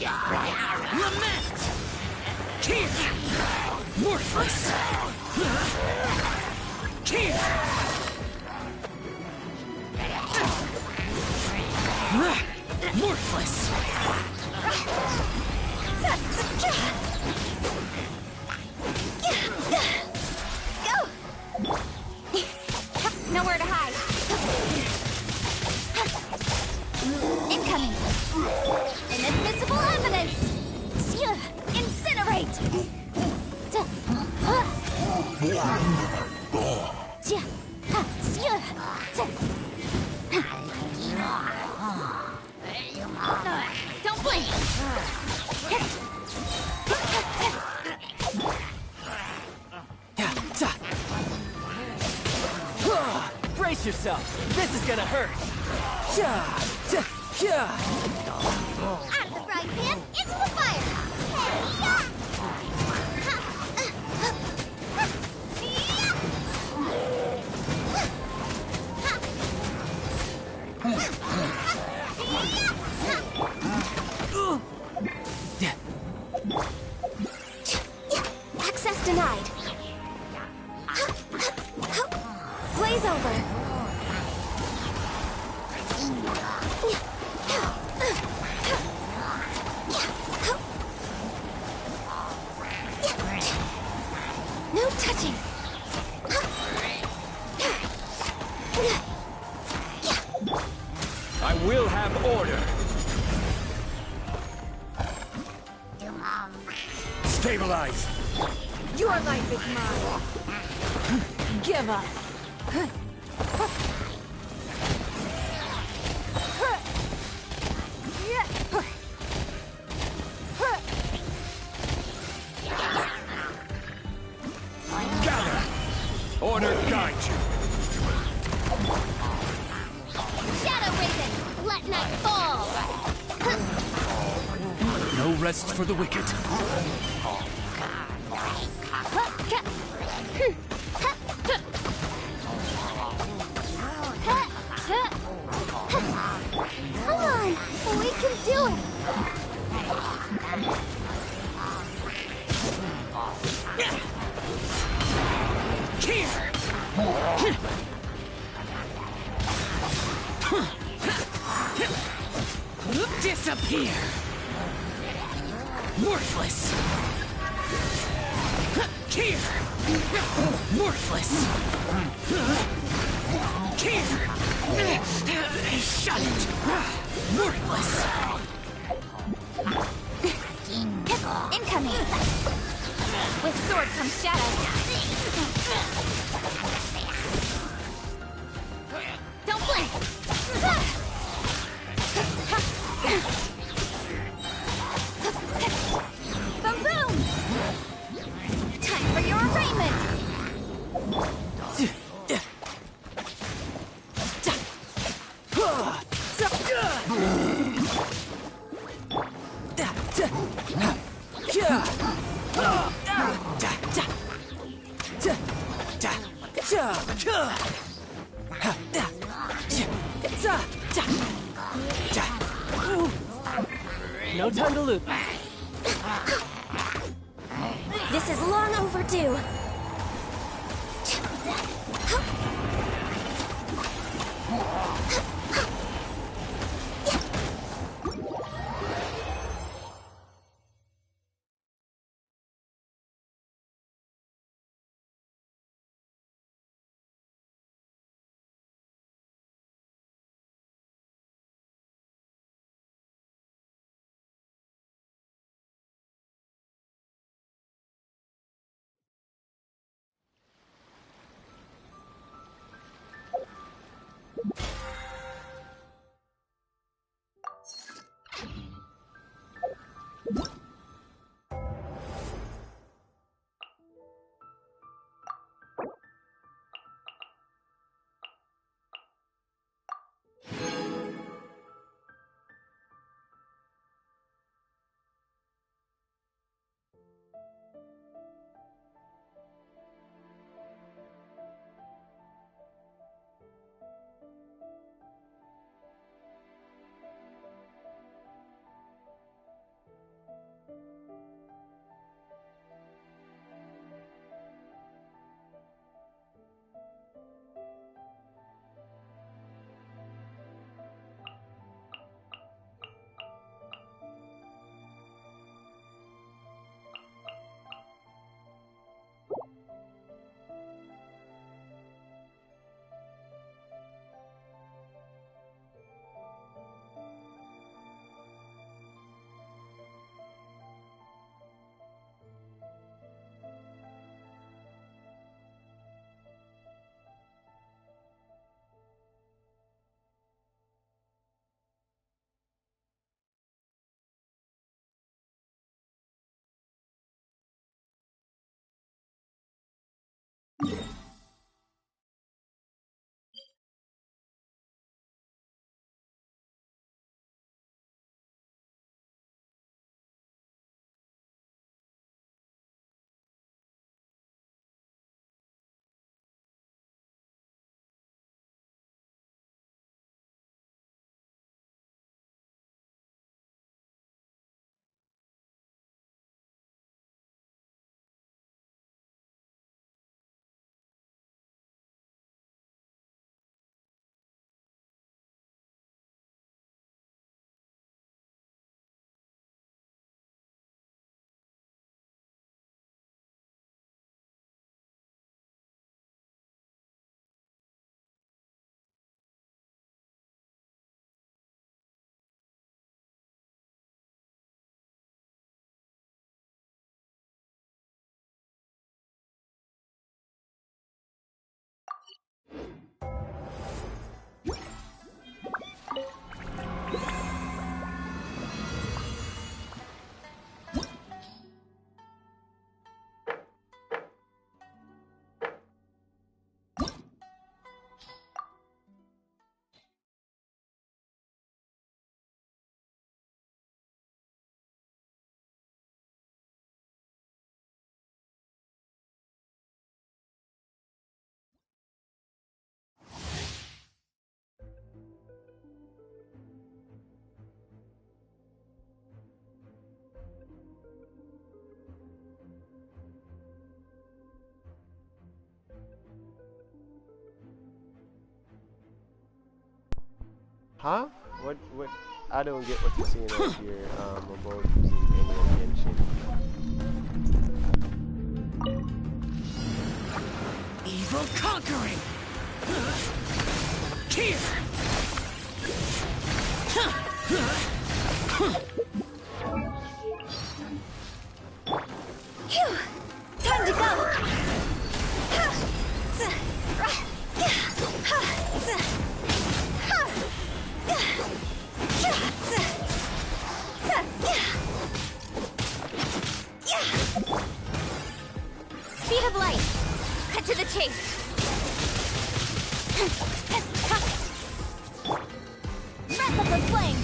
Lament! Here! Worthless! Here! Worthless! Go! Nowhere to hide. Incoming! Inadmissible evidence! Incinerate! Don't blink! Brace yourself! This is gonna hurt! Out of the frying pan, into the fire! Access denied. Blaze over. No touching. I will have order. Stabilize. Your life is mine. Give up. Gather. Order guide you. Shadow Raven, let night fall. No rest for the wicked. Come on, we can do it. Here! Disappear! Worthless! Here! Worthless! Here! Shut it! Worthless! Incoming! With sword comes shadow. Don't blink! Boom boom! Time for your arraignment! No time to lose. This is long overdue. Huh? What? I don't get what you're saying right here. About using any of Genshin. Evil conquering! Here! Phew! Time to go! Speed of light! Cut to the chase! Wrap up the flame!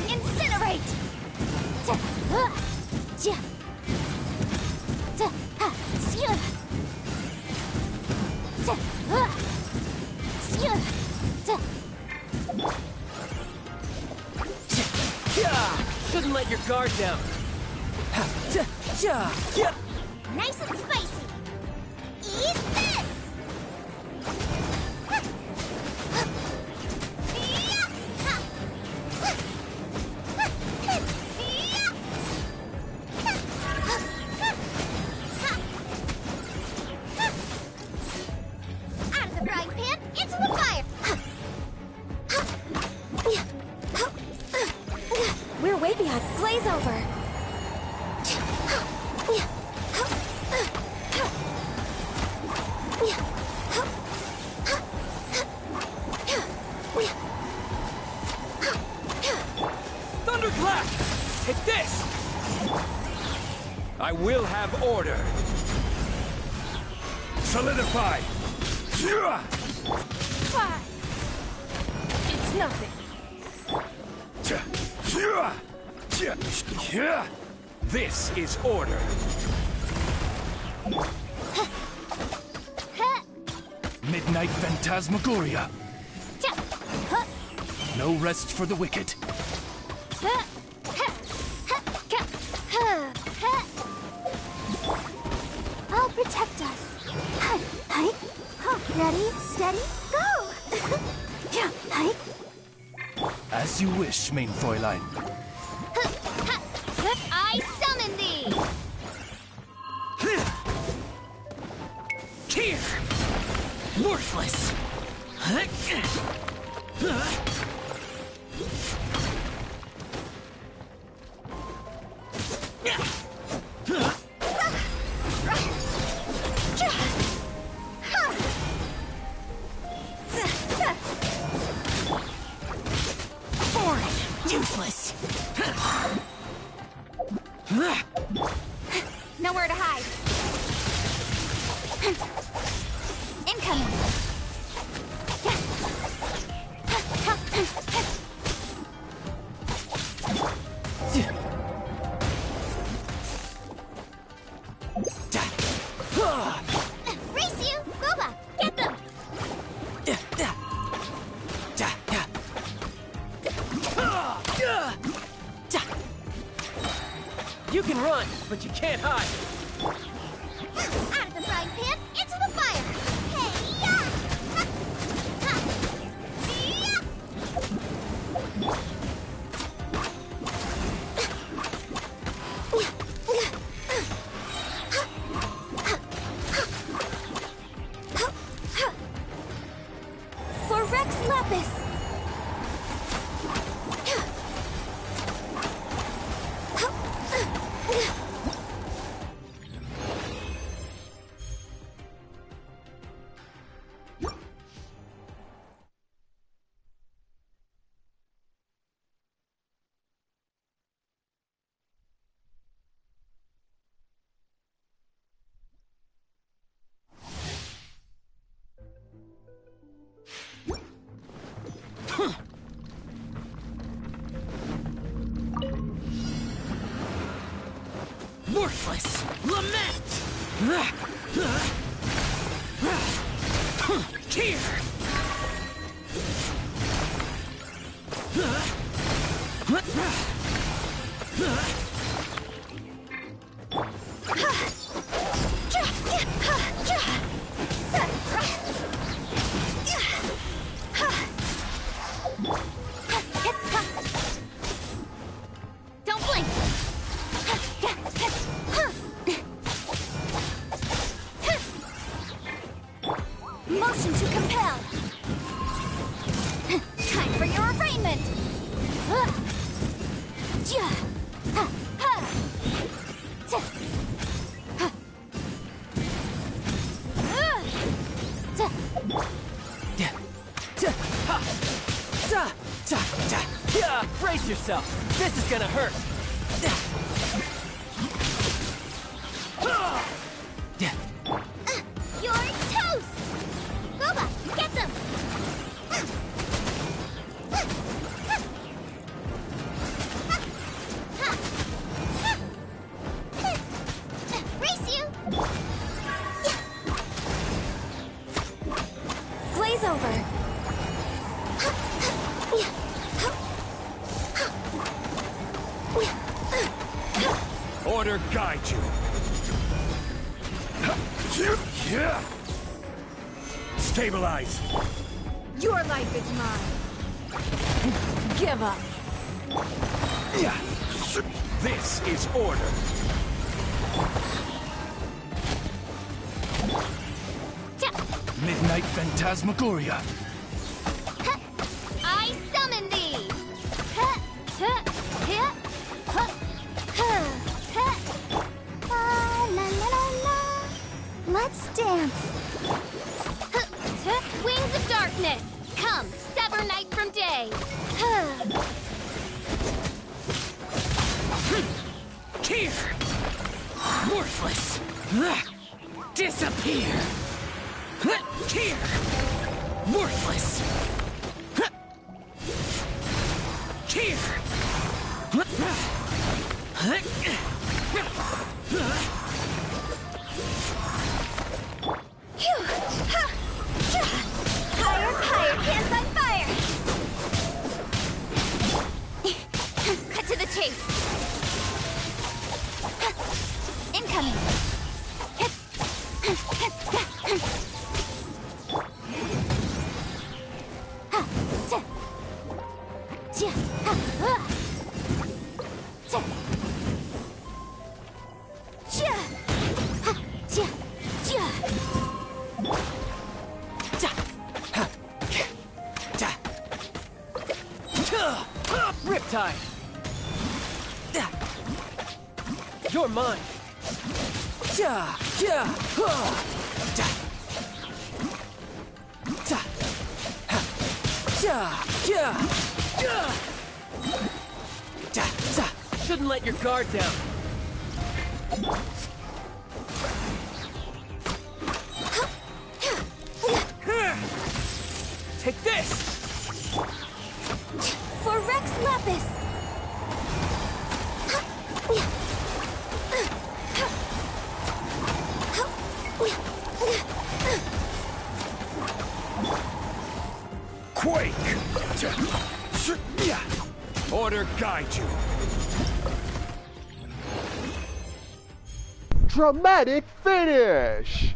Incinerate! Shouldn't let your guard down. Nice and spicy! Eat this! Out of the frying pan, into the fire! We're way behind. Blaze over. Thunderclap! Take this! I will have order. Solidify! It's nothing. This is order. Midnight Phantasmagoria. No rest for the wicked. I'll protect us. Ready, steady, go! As you wish, main Fräulein. I summon thee! Here! Worthless! Foreign! Useless! Nowhere to hide. Incoming. Race you! Boba! Get them! You can run, but you can't hide. Out of the frying pan, into the fire! Hey-ya! For Rex Lapis. Worthless! Lament! Here! Motion to compel. Time for your arraignment. Ja. Ha. Ha. Ta. Ha. Ta. Yeah. Ta. Ha. Ta. Ta. Ta. Yeah. Brace yourself. This is gonna hurt. Yeah. You're toast! Boba, get them! Race you! Glaze over. Order guide you. Stabilize. Your life is mine. Give up. This is order. Midnight Phantasmagoria. I summon thee! La la la la. Let's dance. Wings of darkness! Come, sever night from day! Here. Worthless. Disappear. Here. Worthless. Here. Higher, higher, hands on fire. Cut to the chase! Incoming! Riptide. You're mine. Ja, ja, huh. Ja. Ja. Ha. Ja, ja. Ja. Ja, ja. Shouldn't let your guard down. Take this. For Rex Lapis. Quake. Order guide you. Dramatic finish!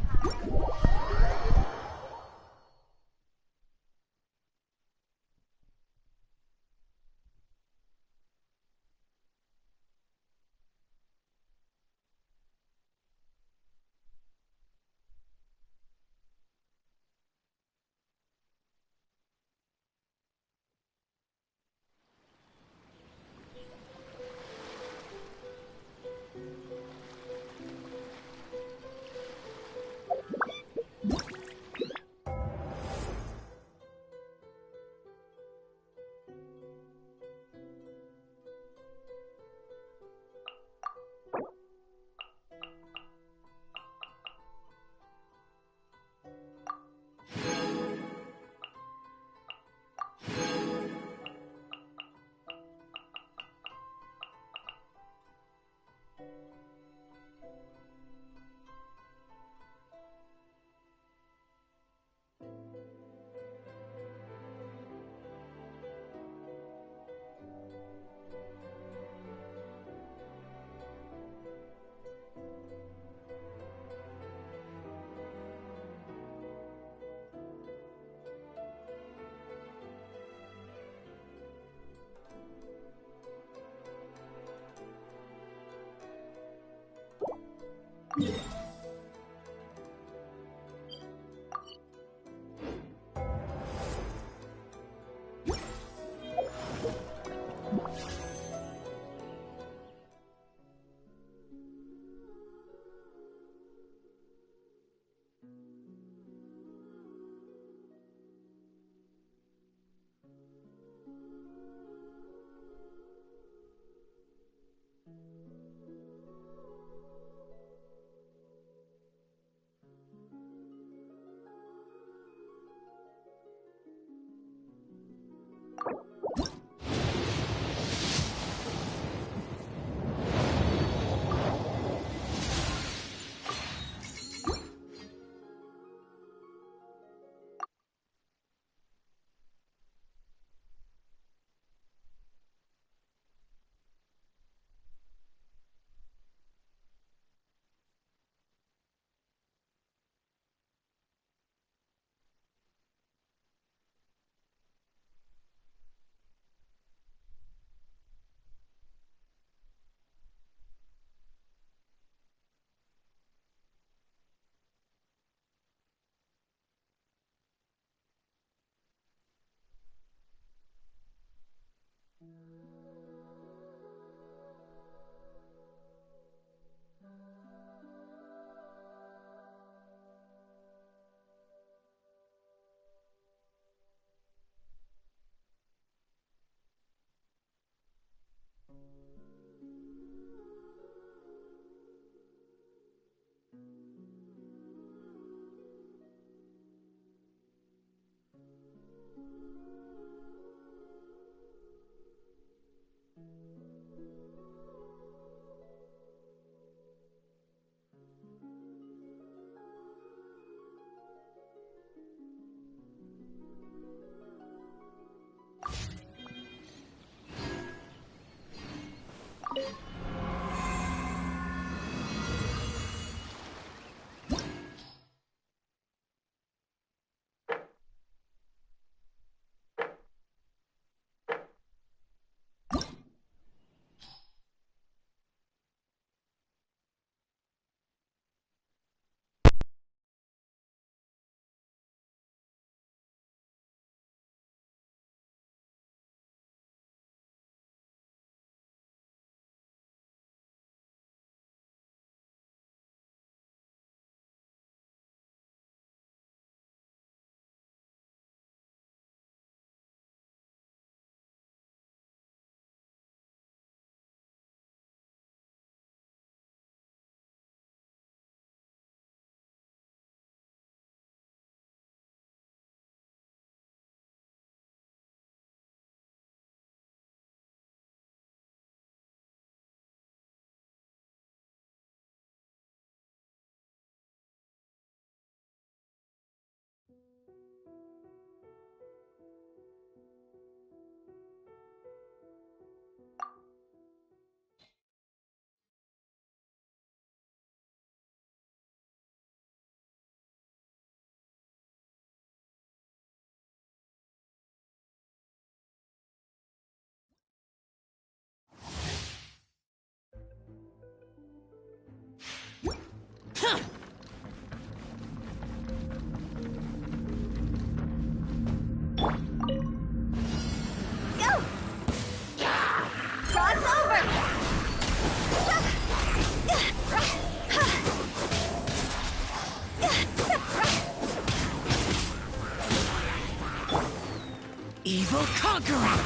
Evil conqueror!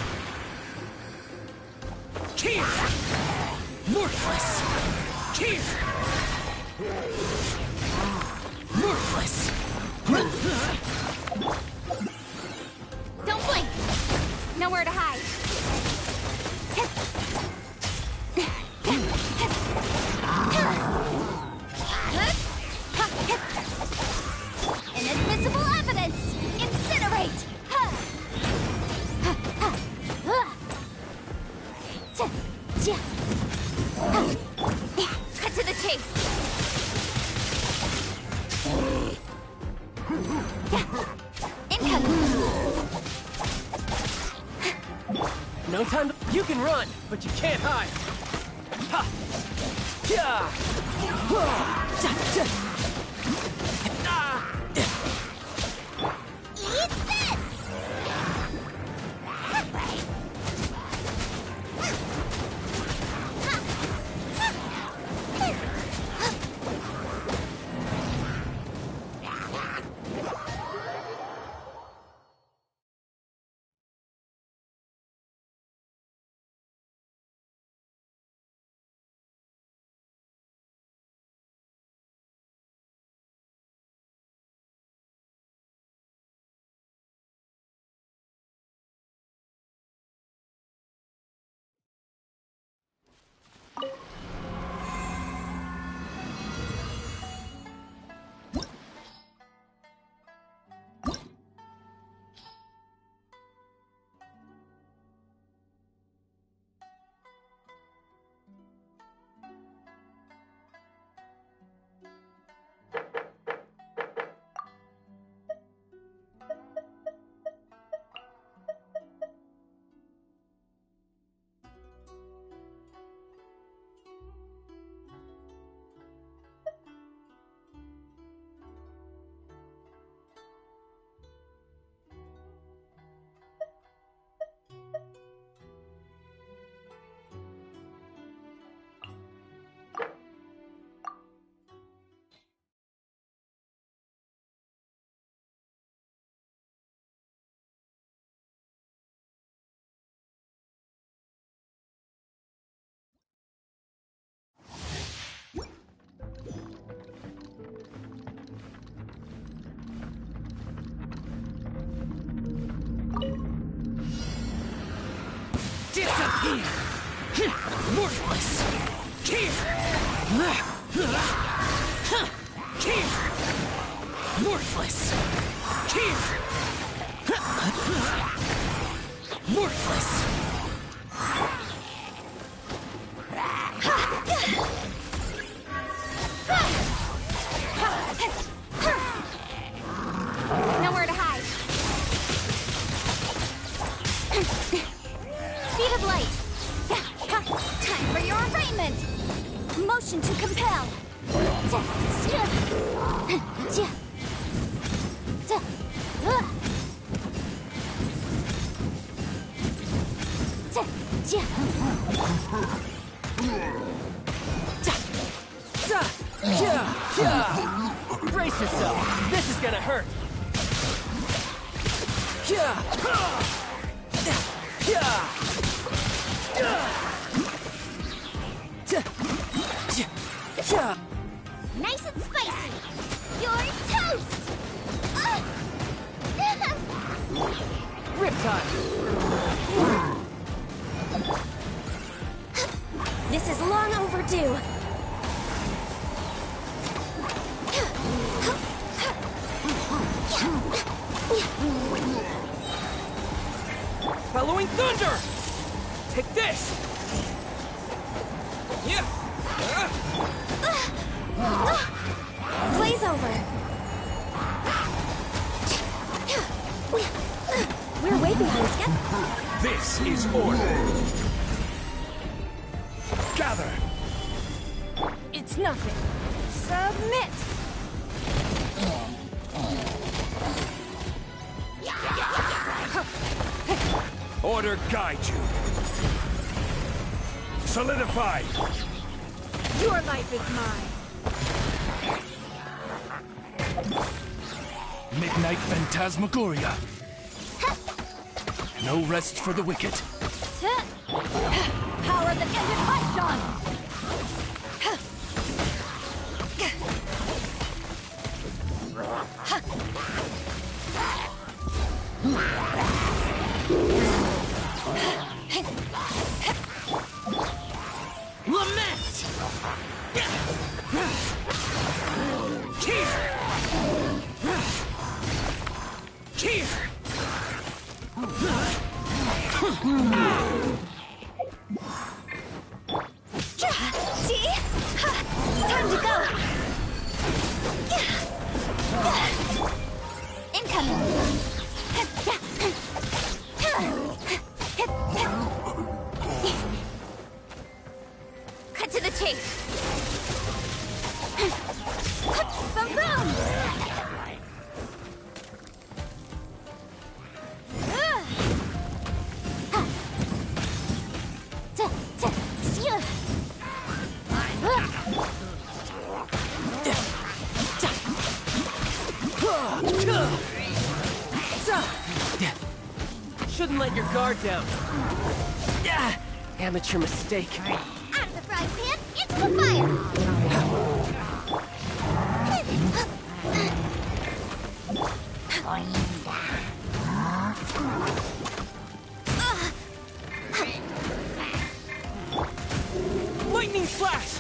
Here! Worthless! Here! Worthless! Don't blink! Nowhere to hide. Inadmissible evidence! Incinerate! Cut to the chase! Incoming! No time to... You can run, but you can't hide! Ha! Yeah! Whoa! Ja, ja. Disappear! Worthless! Here! Here! Worthless! Here! Worthless! Nowhere to hide. Speed of light. Time for your arraignment. Motion to compel. Brace yourself. This is gonna hurt. Nice and spicy. You're toast. Rip time. This is long overdue. Following thunder! Take this! Yeah! Blaze over. We're way behind schedule. This is order. Gather. It's nothing. Submit. Order guide you. Solidify. Your life is mine. Midnight Phantasmagoria. No rest for the wicked. Power that ended Python. Lament! Here! See? Time to go. Incoming. Cut to the chase. Boom, boom. Shouldn't let your guard down. Amateur mistake. Out of the frying pan, into the fire. Lightning flash!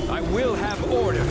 I will have order.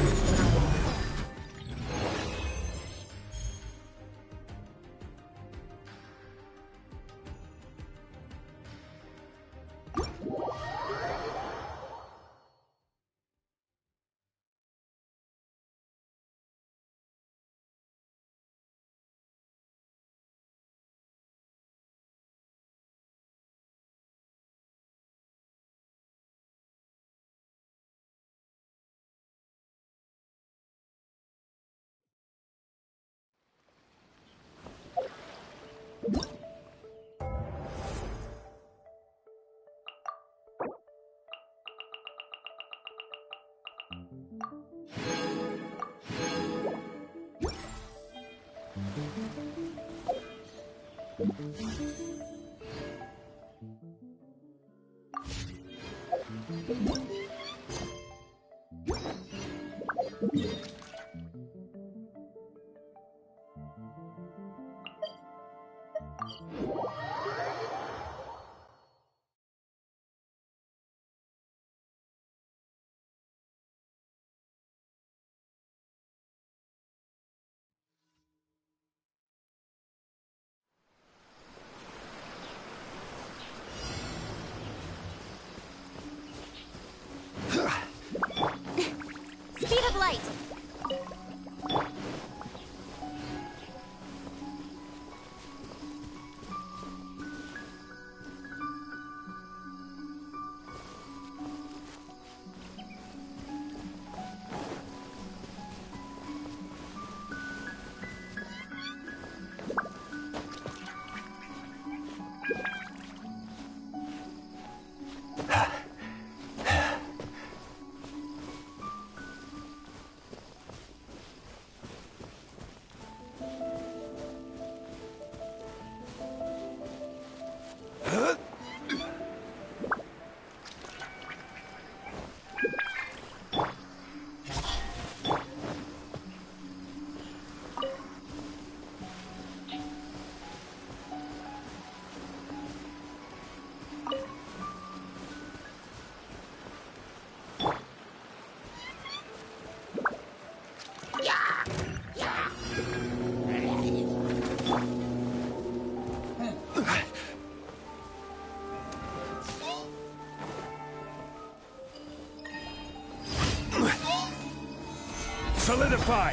Solidify!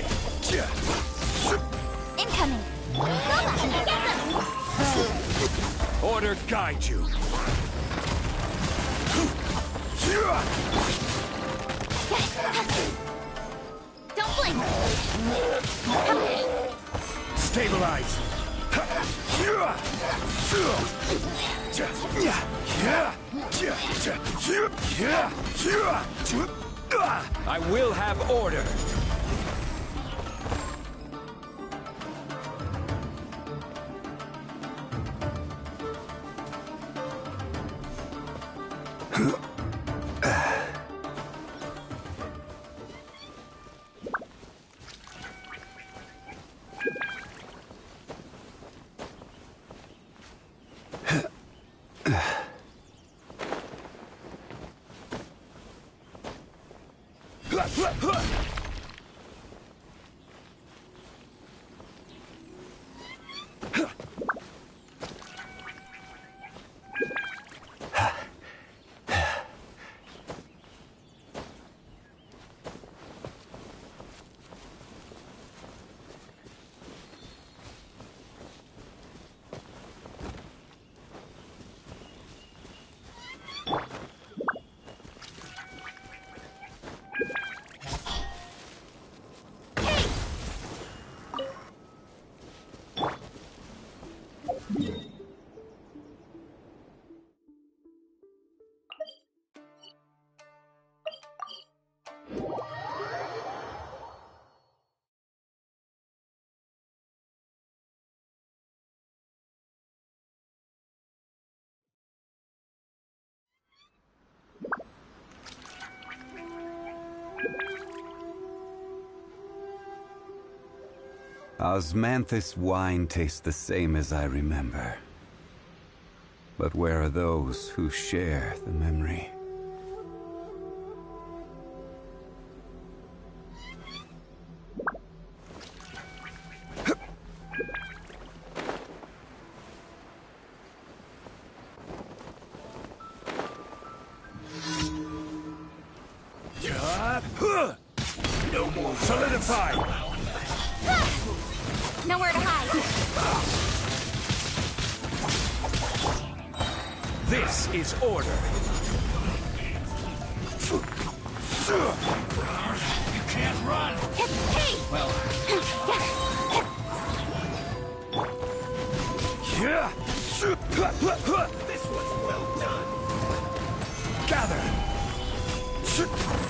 Incoming. Nova, get them! Order guide you. Don't blink! Stabilize. I will have order. Osmanthus wine tastes the same as I remember. But where are those who share the memory? No more. Solidify. Nowhere to hide. This is order. You can't run. Hey! Well. Yeah. This was well done. Gather.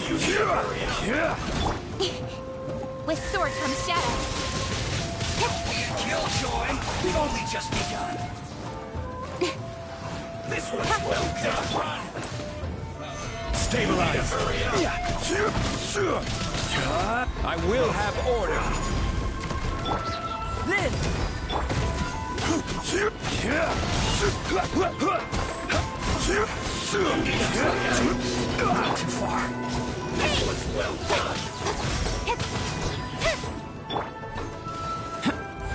You yeah. With sword comes shadow. Killjoy, we've only just begun. This was well done. Stabilize. I will have order. Lynn! Not too far. This was well done.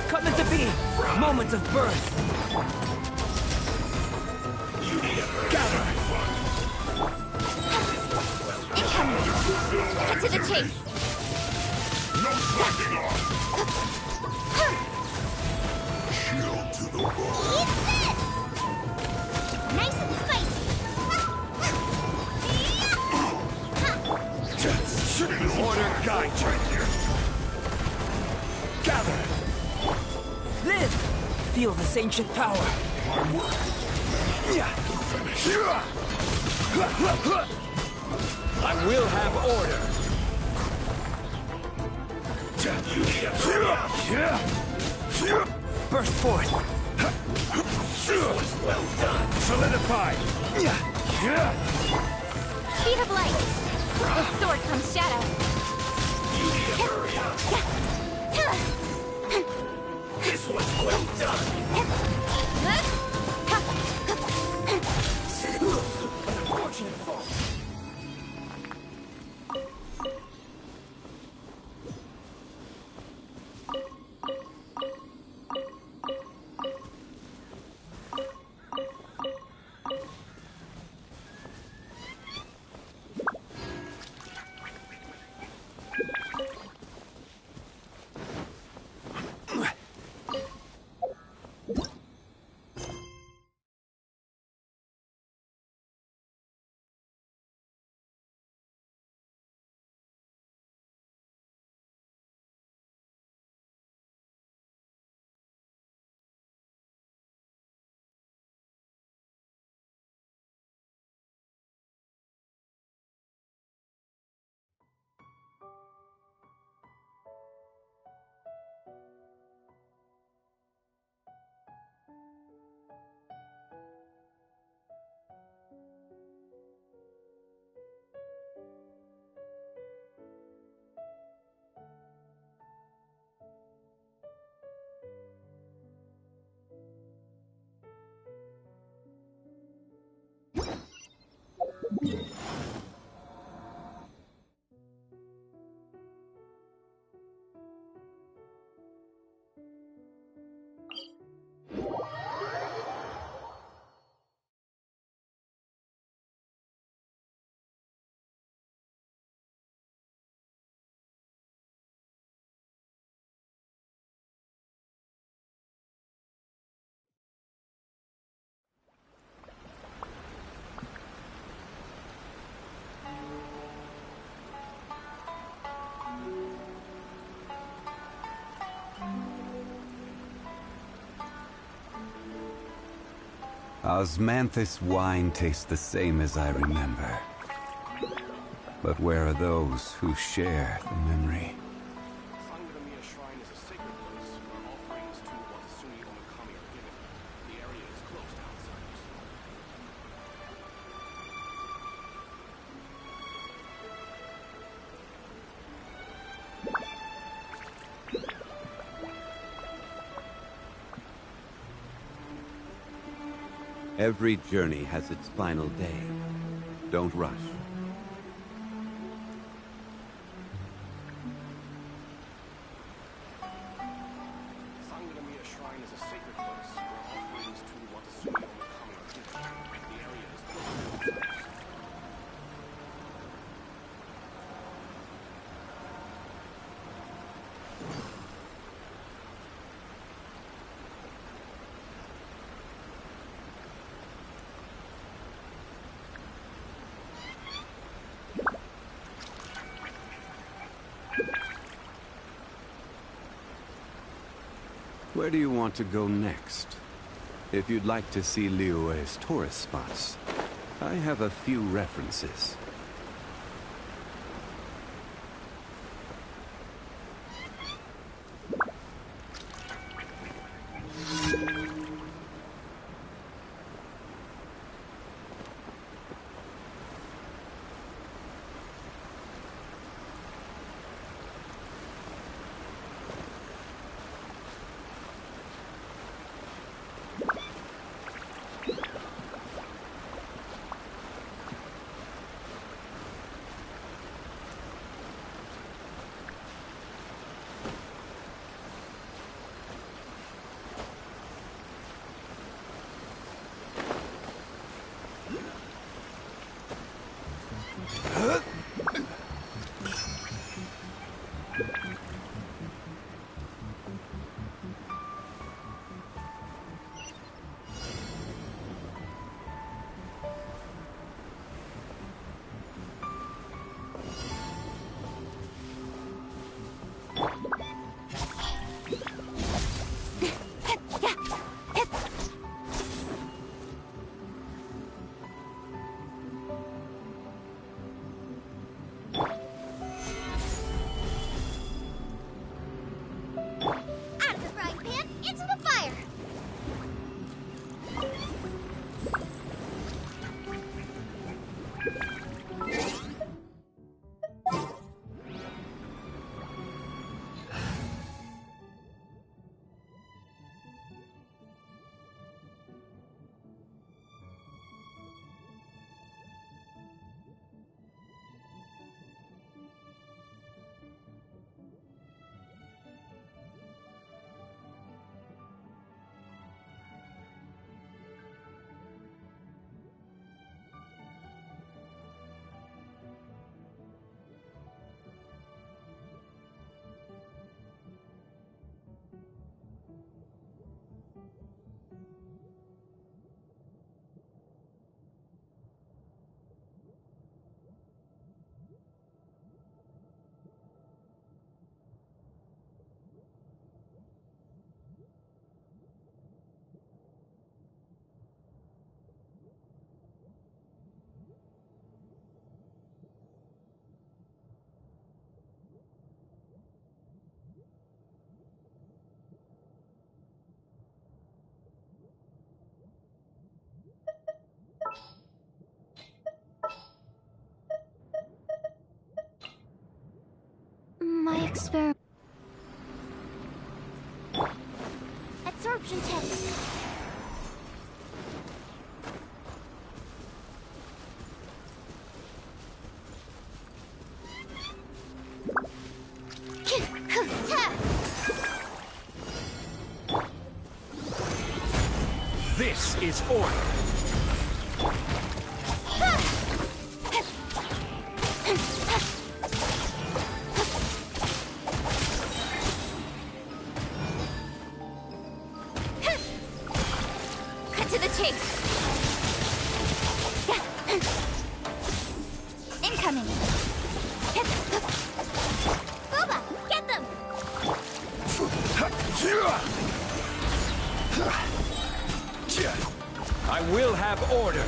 Coming to be! Moments of birth! Gather. Incoming! Cut to the chase! Shield to the bone. Eat this! Nice and spicy! Order guide you. Gather. Live! Feel this ancient power. I will have order. Burst forth. Well done. Solidify. Speed of light! With sword comes shadow. This was well done. Unfortunate fall. Osmanthus wine tastes the same as I remember. But where are those who share the memory? Sangramia Shrine is a sacred place where offerings to Watasuni Omikami are given. The area is closed to outsiders. Every journey has its final day. Don't rush. Sangramia Shrine is a sacred place where offerings to Watasuni Omikami are given. The area is closed to outsiders. Where do you want to go next? If you'd like to see Liyue's tourist spots, I have a few references. Out of the frying pan, into the fire! My experiment. Absorption test. This is order. Cut to the chase. Incoming. Booba, get them. I will have order.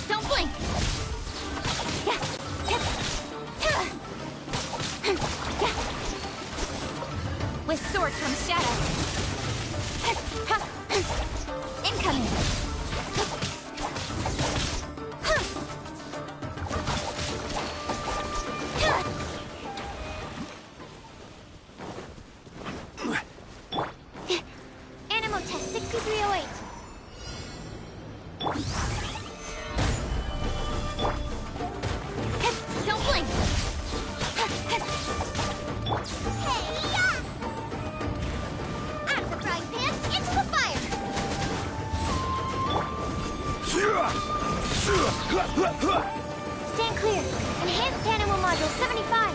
Don't blink! With sword comes shadow. Incoming! Animal test 6308. Don't blink! Hey-ya! Out of the frying pan, into the fire! Stand clear. Enhanced animal module 75.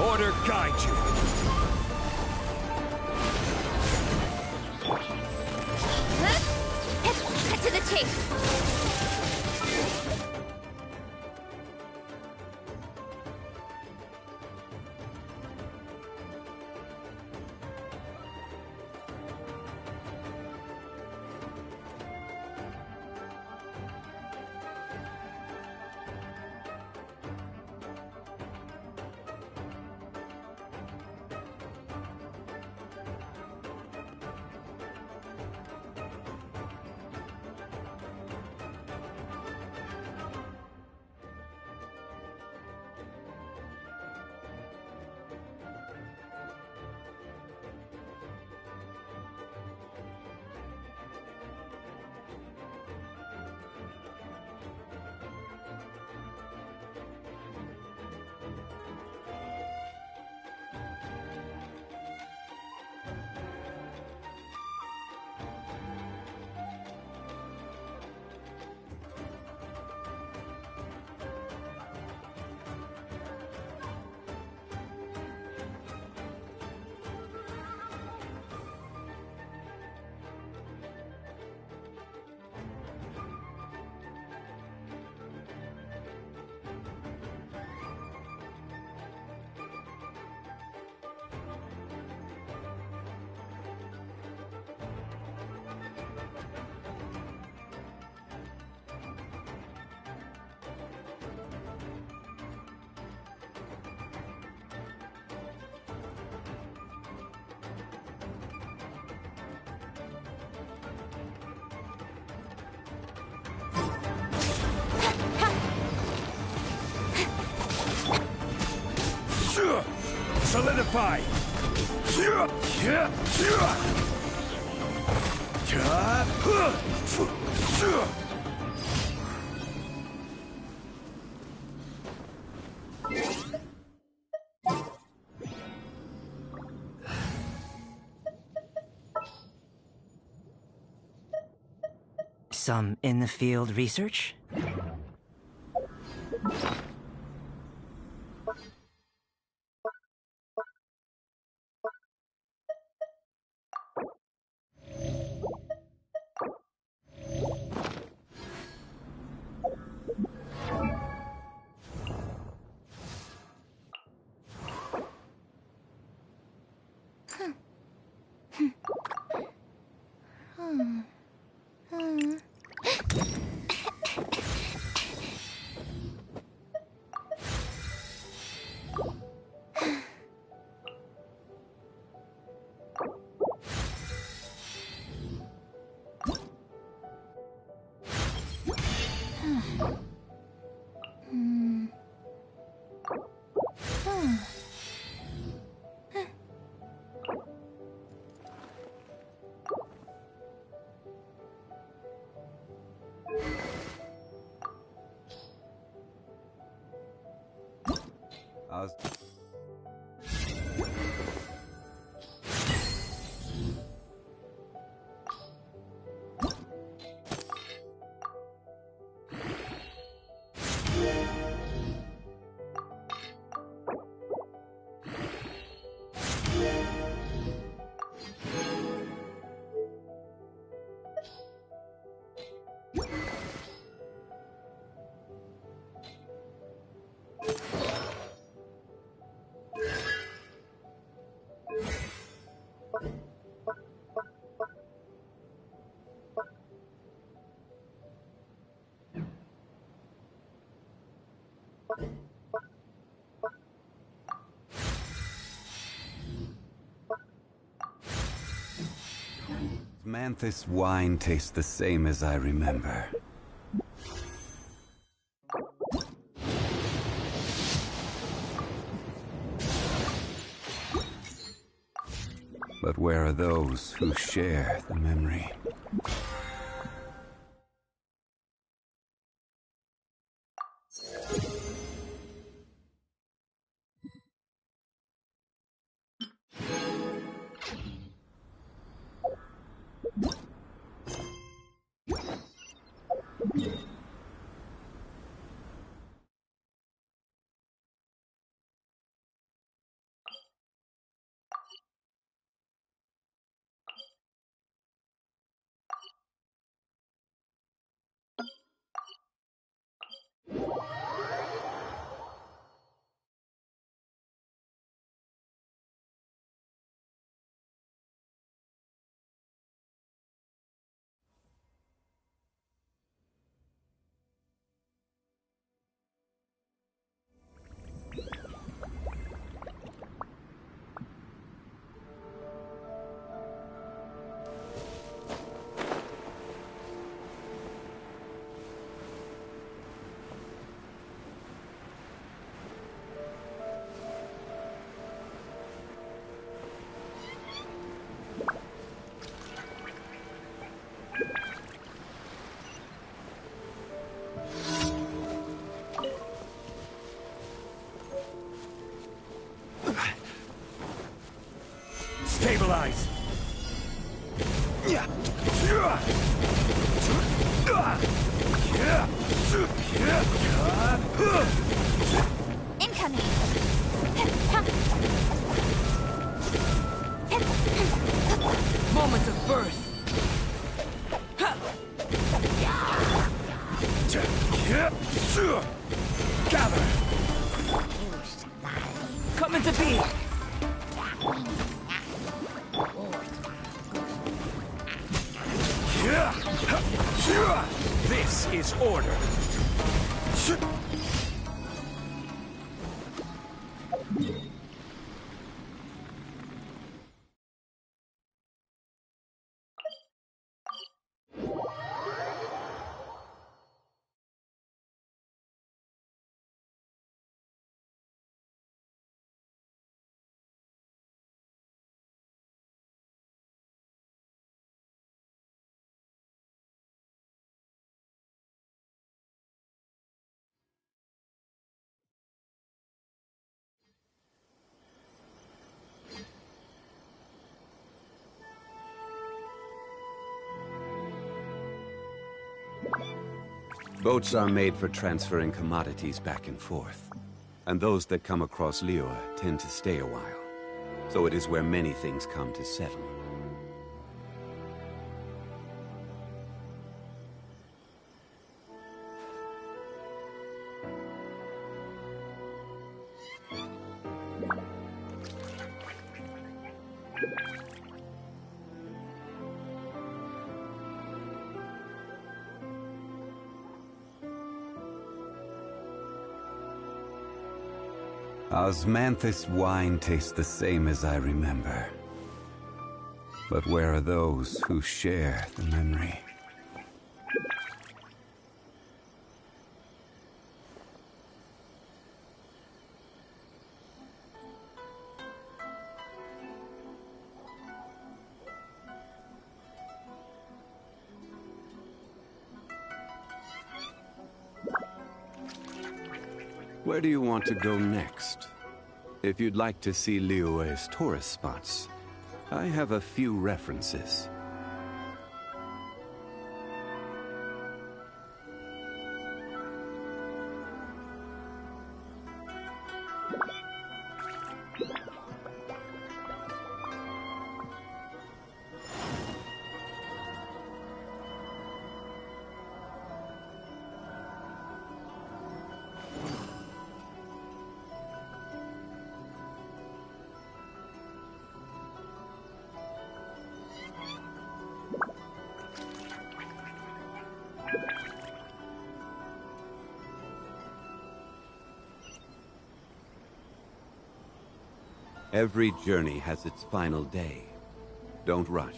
Order guide you. Cut to the chase. Solidify! Some in-the-field research? Manthus wine tastes the same as I remember. But where are those who share the memory? Stabilize! Incoming! Moment of birth. Gather! Coming to be. This is order. Boats are made for transferring commodities back and forth. And those that come across Liyue tend to stay a while. So it is where many things come to settle. Osmanthus wine tastes the same as I remember. But where are those who share the memory? Where do you want to go next? If you'd like to see Liyue's tourist spots, I have a few references. Every journey has its final day. Don't rush.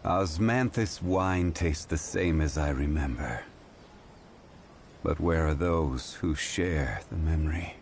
Osmanthus wine tastes the same as I remember. But where are those who share the memory?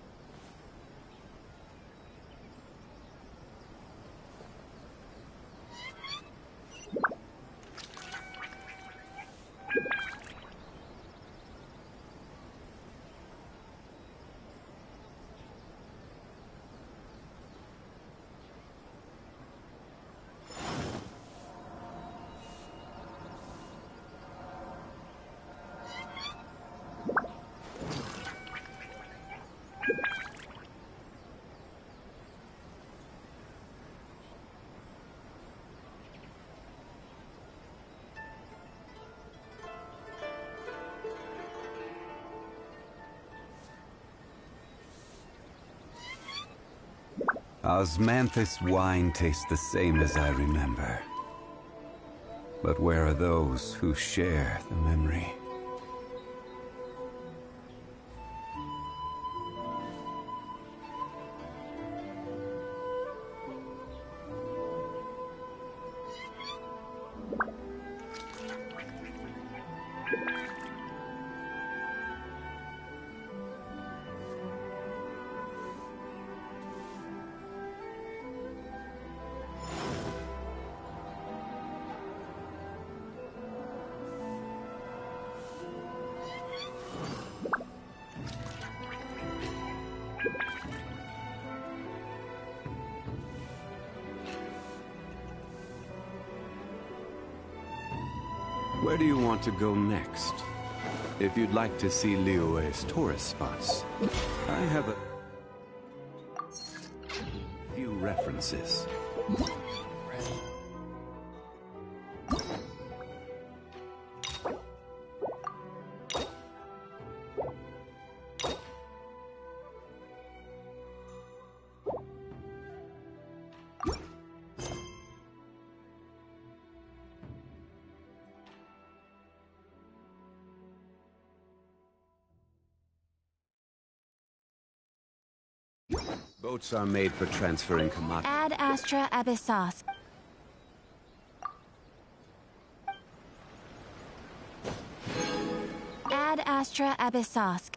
Osmanthus wine tastes the same as I remember. But where are those who share the memory? Where do you want to go next? If you'd like to see Liyue's tourist spots, I have a few references. Boats are made for transferring commodities. Ad Astra Abyssos. Ad Astra Abyssos.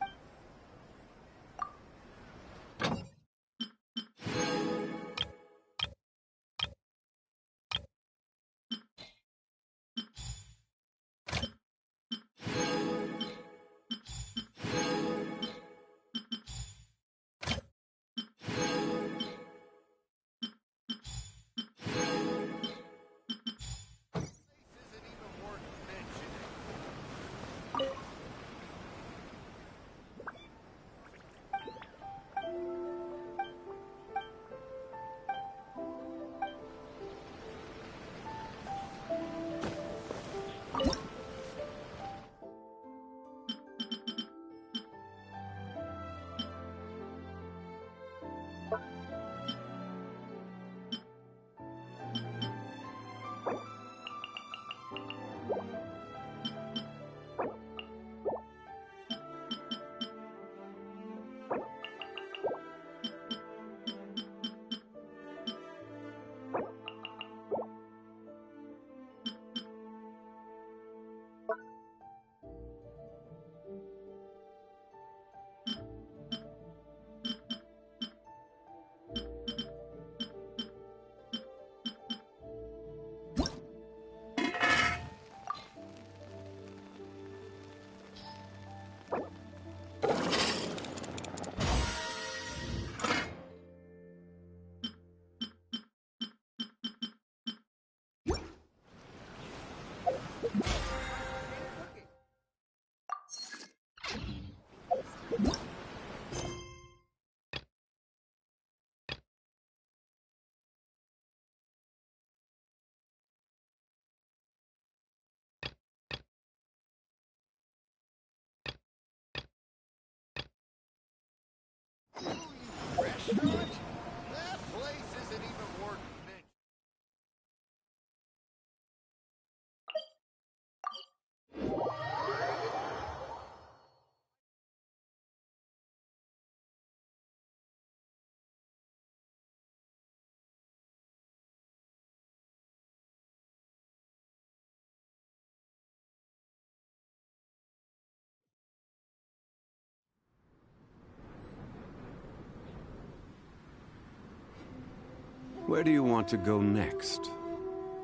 Where do you want to go next?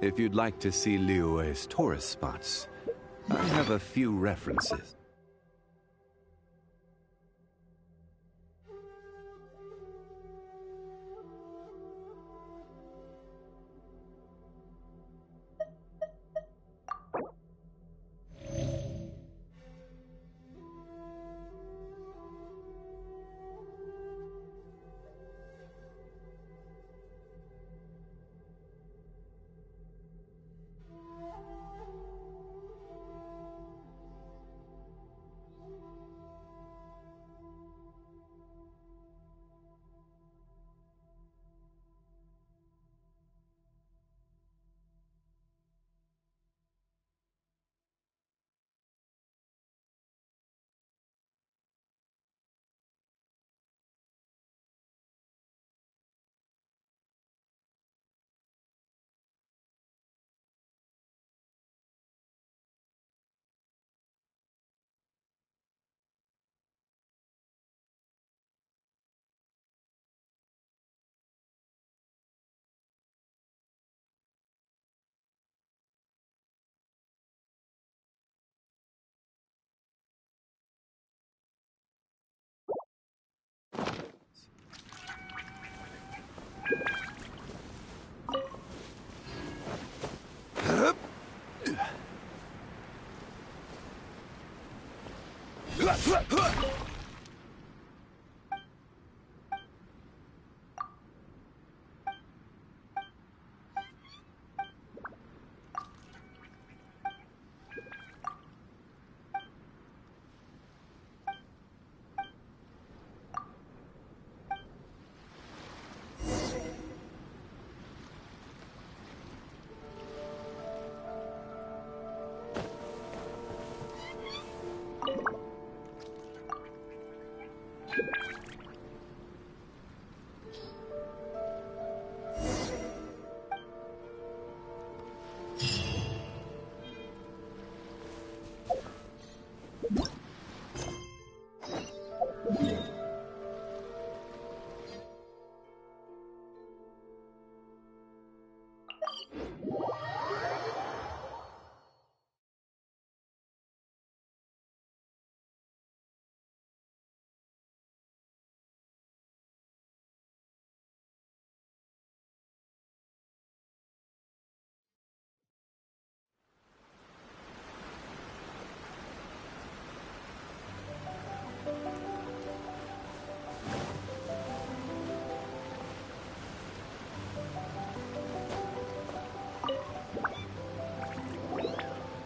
If you'd like to see Liyue's tourist spots, I have a few references.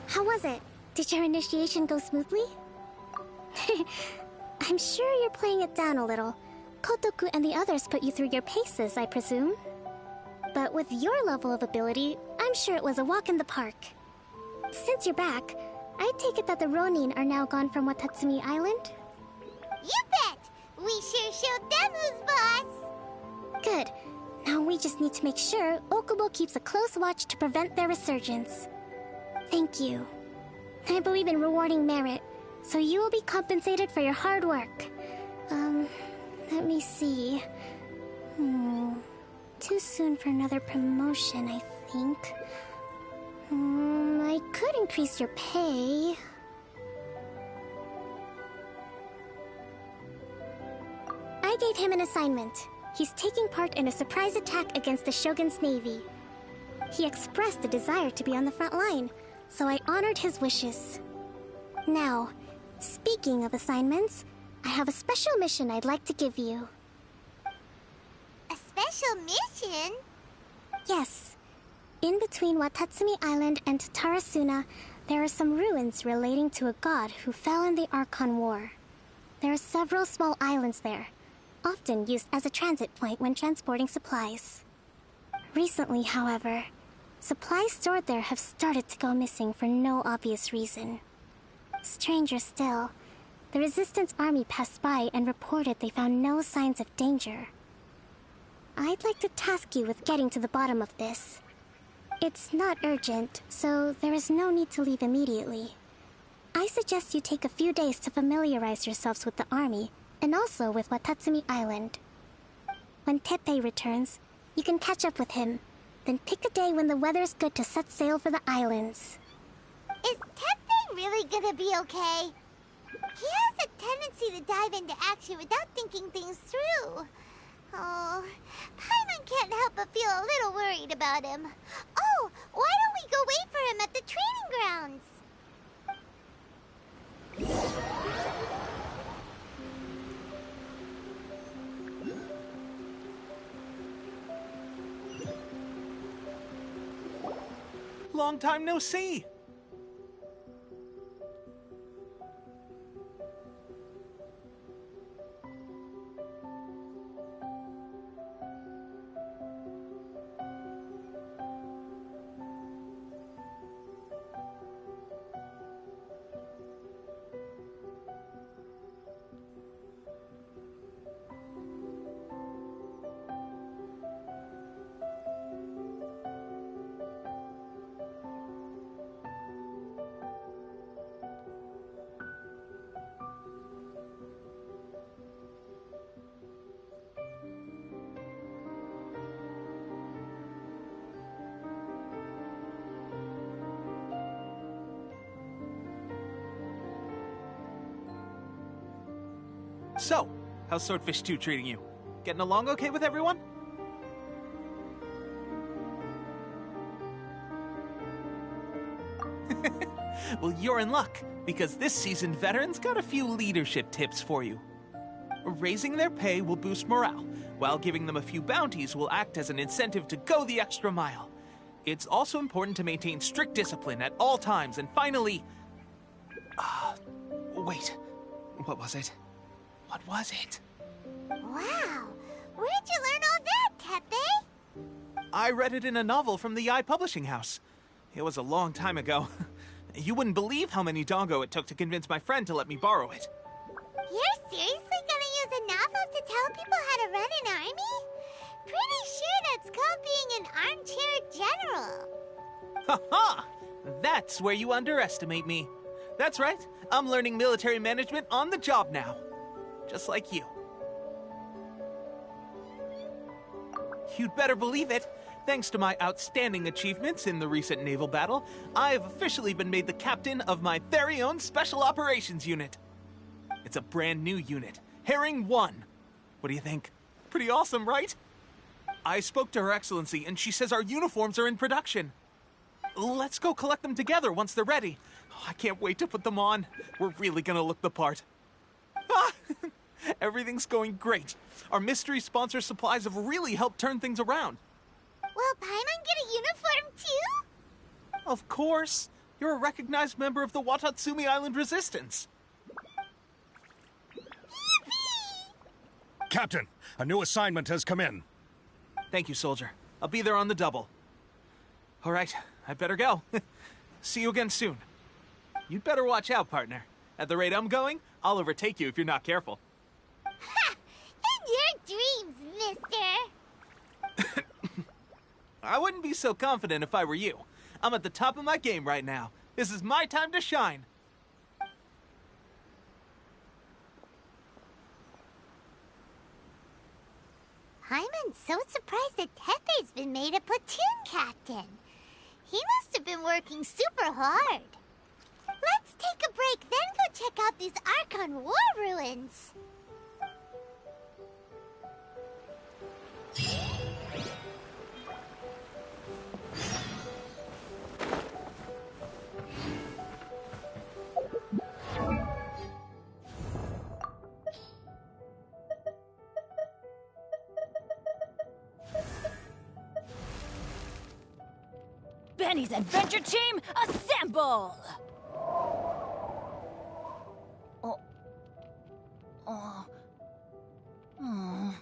How was it? Did your initiation go smoothly? I'm sure you're playing it down a little. Kotoku and the others put you through your paces, I presume. But with your level of ability, I'm sure it was a walk in the park. Since you're back, I take it that the Ronin are now gone from Watatsumi Island? You bet! We sure showed them who's boss! Good. Now we just need to make sure Okubo keeps a close watch to prevent their resurgence. Thank you. I believe in rewarding merit, so you will be compensated for your hard work. Let me see. Too soon for another promotion, I think. I could increase your pay. I gave him an assignment. He's taking part in a surprise attack against the Shogun's navy. He expressed a desire to be on the front line, so I honored his wishes. Now, speaking of assignments, I have a special mission I'd like to give you. A special mission? Yes. In between Watatsumi Island and Tarasuna, there are some ruins relating to a god who fell in the Archon War. There are several small islands there, often used as a transit point when transporting supplies. Recently, however, supplies stored there have started to go missing for no obvious reason. Stranger still, the Resistance army passed by and reported they found no signs of danger. I'd like to task you with getting to the bottom of this. It's not urgent, so there is no need to leave immediately. I suggest you take a few days to familiarize yourselves with the army, and also with Watatsumi Island. When Teppei returns, You can catch up with him. Then pick a day when the weather's good to set sail for the islands. Is Tepe really gonna be okay? He has a tendency to dive into action without thinking things through. Oh, Paimon can't help but feel a little worried about him. Oh, why don't we go wait for him at the training grounds? Long time no see. So, how's Swordfish 2 treating you? Getting along okay with everyone? Well, you're in luck, because this seasoned veteran's got a few leadership tips for you. Raising their pay will boost morale, while giving them a few bounties will act as an incentive to go the extra mile. It's also important to maintain strict discipline at all times, and finally... wait, what was it? What was it? Wow, where'd you learn all that, Tepe? I read it in a novel from the Publishing House. It was a long time ago. You wouldn't believe how many doggo it took to convince my friend to let me borrow it. You're seriously gonna use a novel to tell people how to run an army? Pretty sure that's called being an armchair general. Ha ha! That's where you underestimate me. That's right, I'm learning military management on the job now. Just like you. You'd better believe it. Thanks to my outstanding achievements in the recent naval battle, I've officially been made the captain of my very own Special Operations Unit. It's a brand new unit, Herring 1. What do you think? Pretty awesome, right? I spoke to Her Excellency, and she says our uniforms are in production. Let's go collect them together once they're ready. I can't wait to put them on. We're really gonna look the part. Everything's going great. Our mystery sponsor supplies have really helped turn things around. Will Paimon get a uniform too? Of course. You're a recognized member of the Watatsumi Island Resistance. Yippee! Captain, a new assignment has come in. Thank you, soldier. I'll be there on the double. All right, I better go. See you again soon. You'd better watch out, partner. At the rate I'm going, I'll overtake you if you're not careful. Ha! In your dreams, mister! I wouldn't be so confident if I were you. I'm at the top of my game right now. This is my time to shine. Paimon's so surprised that Tepe's been made a platoon captain. He must have been working super hard. Let's take a break, then go check out these Archon War ruins. Benny's adventure team, assemble! Oh. Oh. Oh.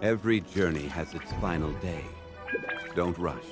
Every journey has its final day. Don't rush.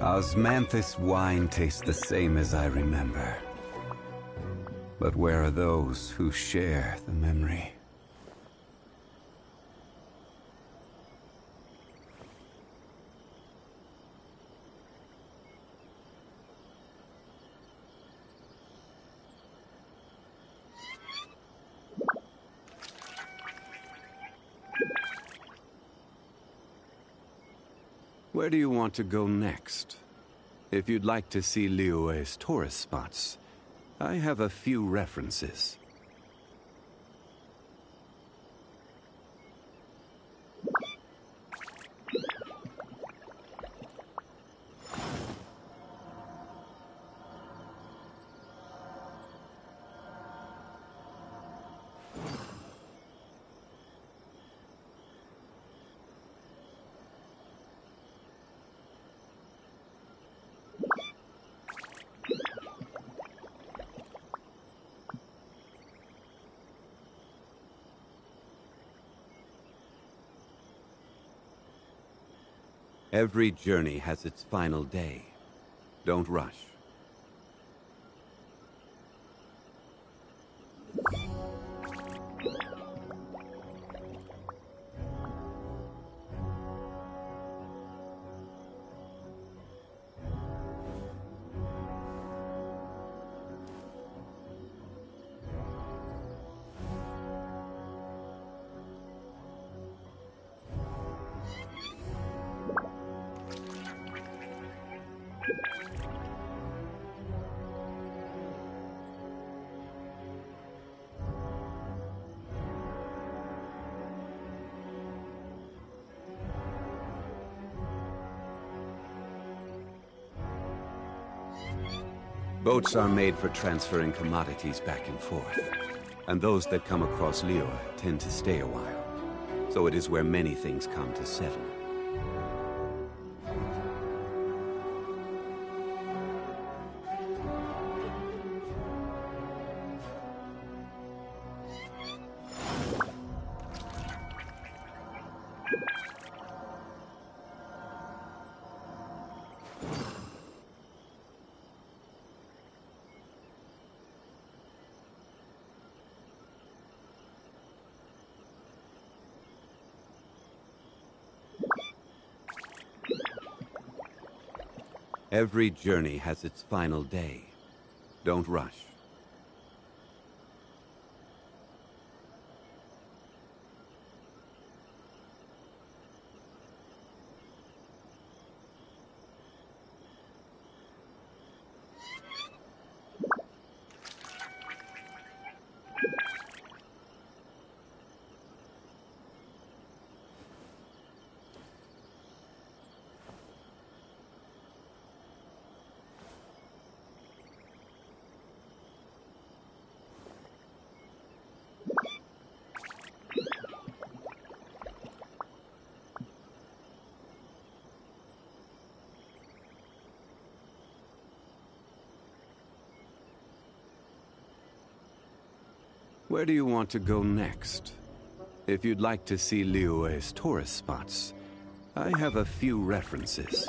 Osmanthus wine tastes the same as I remember. But where are those who share the memory? Where do you want to go next? If you'd like to see Liyue's tourist spots, I have a few references. Every journey has its final day. Don't rush. Boats are made for transferring commodities back and forth, and those that come across Liyue tend to stay a while, so it is where many things come to settle. Every journey has its final day. Don't rush. Where do you want to go next? If you'd like to see Liyue's tourist spots, I have a few references.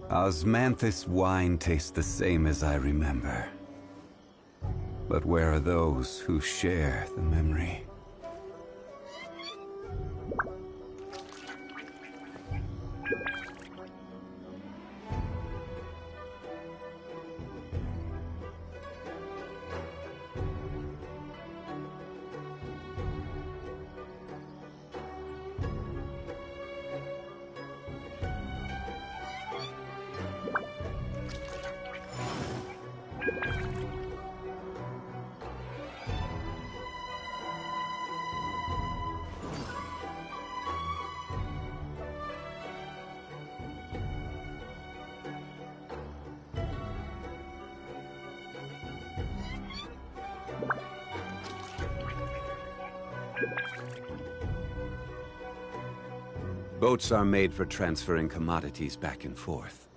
Osmanthus wine tastes the same as I remember. But where are those who share the memory? Boats are made for transferring commodities back and forth,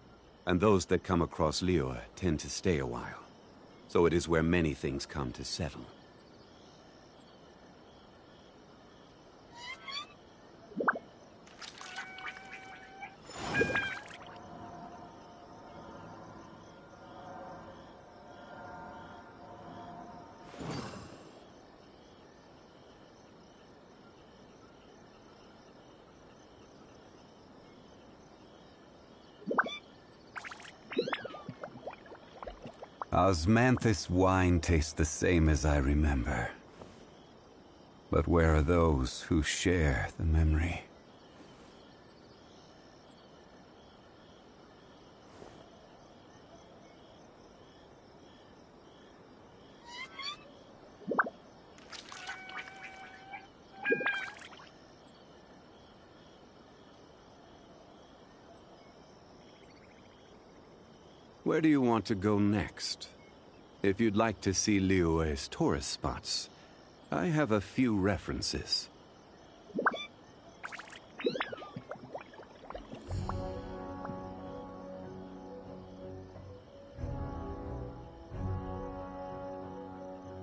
and those that come across Liyue tend to stay a while. So it is where many things come to settle. Osmanthus wine tastes the same as I remember. But where are those who share the memory? Where do you want to go next? If you'd like to see Liyue's tourist spots, I have a few references.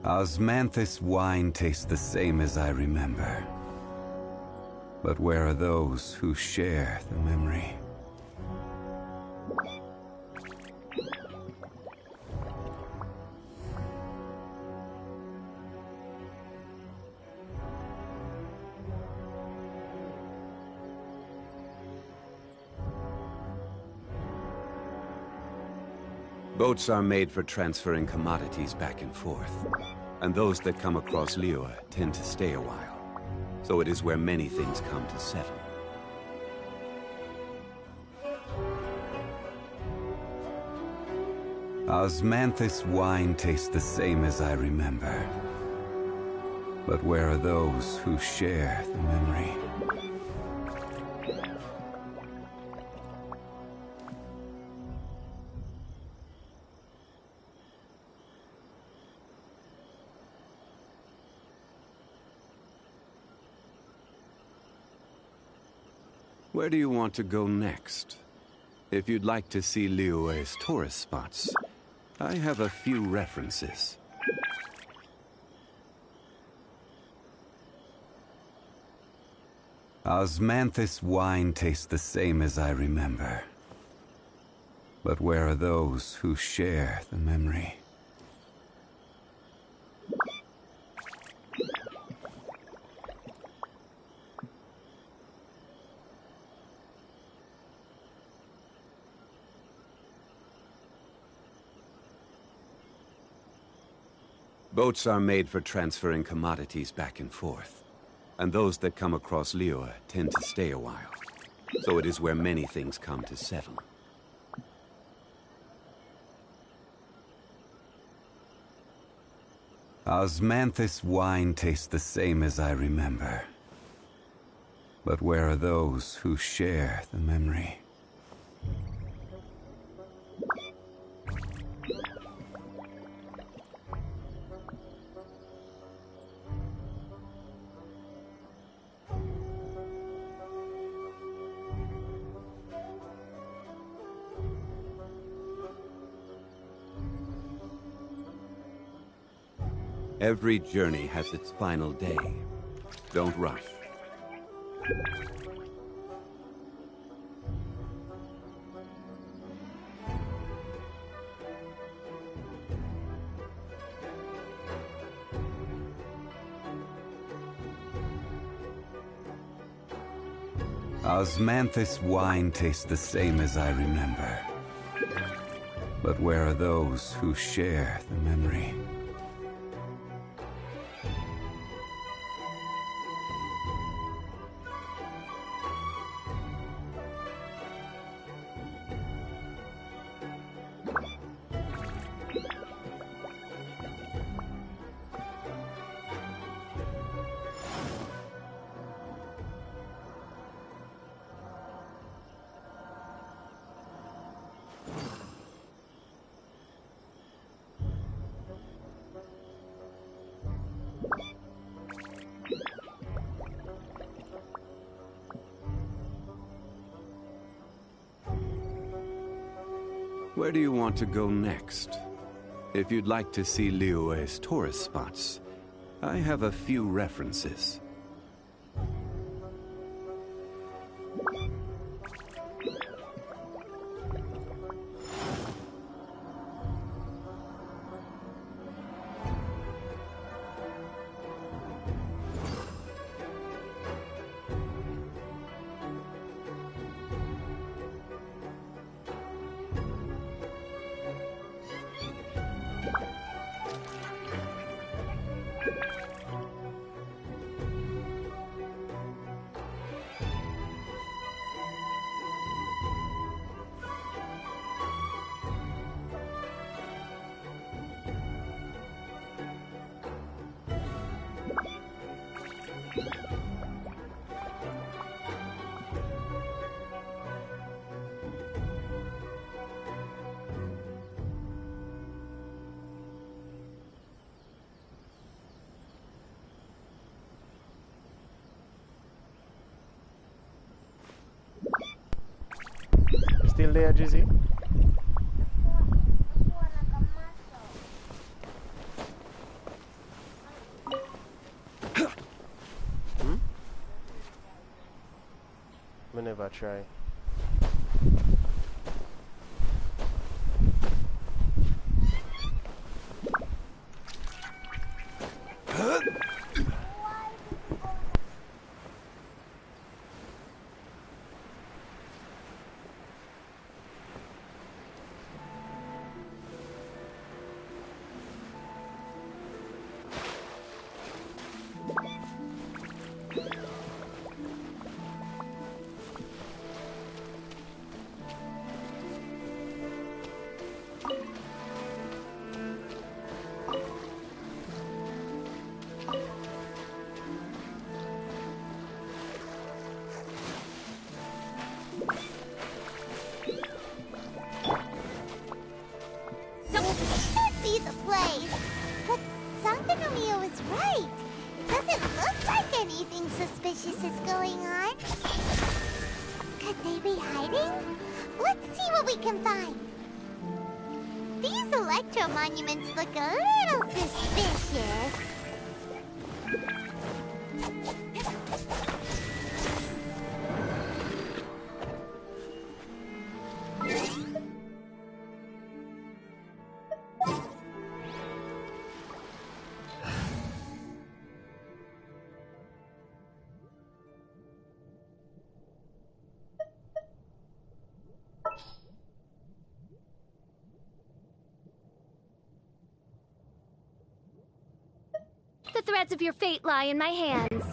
Osmanthus wine tastes the same as I remember. But where are those who share the memory? Boats are made for transferring commodities back and forth, and those that come across Liyue tend to stay a while. So it is where many things come to settle. Osmanthus wine tastes the same as I remember. But where are those who share the memory? Where do you want to go next? If you'd like to see Liyue's tourist spots, I have a few references. Osmanthus wine tastes the same as I remember. But where are those who share the memory? Boats are made for transferring commodities back and forth, and those that come across Liyue tend to stay a while. So it is where many things come to settle. Osmanthus wine tastes the same as I remember. But where are those who share the memory? Every journey has its final day. Don't rush. Osmanthus wine tastes the same as I remember. But where are those who share the memory? Where do you want to go next? If you'd like to see Liyue's tourist spots, I have a few references. Still there, Jizzy? Whenever I try. Monuments look a little suspicious. The threads of your fate lie in my hands.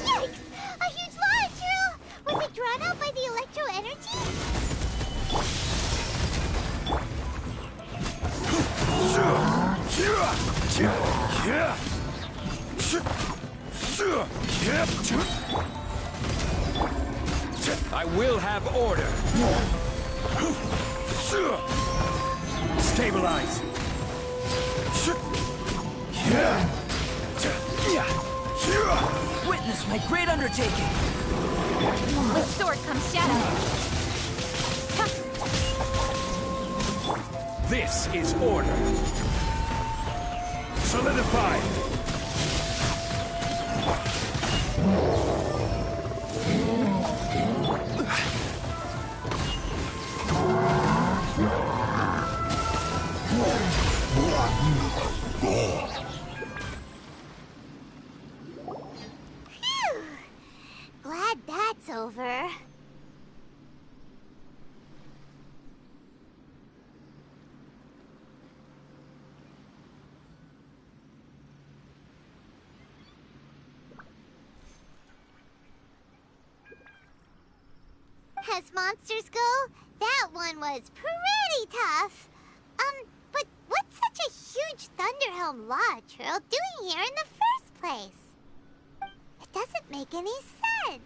Yikes! A huge lava trail! Was it drawn out by the electro energy? I will have order. Stabilize. witness my great undertaking. With sword comes shadow. This is order. Solidified. Phew. Glad that's over. As monsters go, that one was pretty tough. But what's such a huge Thunderhelm Law Trail doing here in the first place? It doesn't make any sense.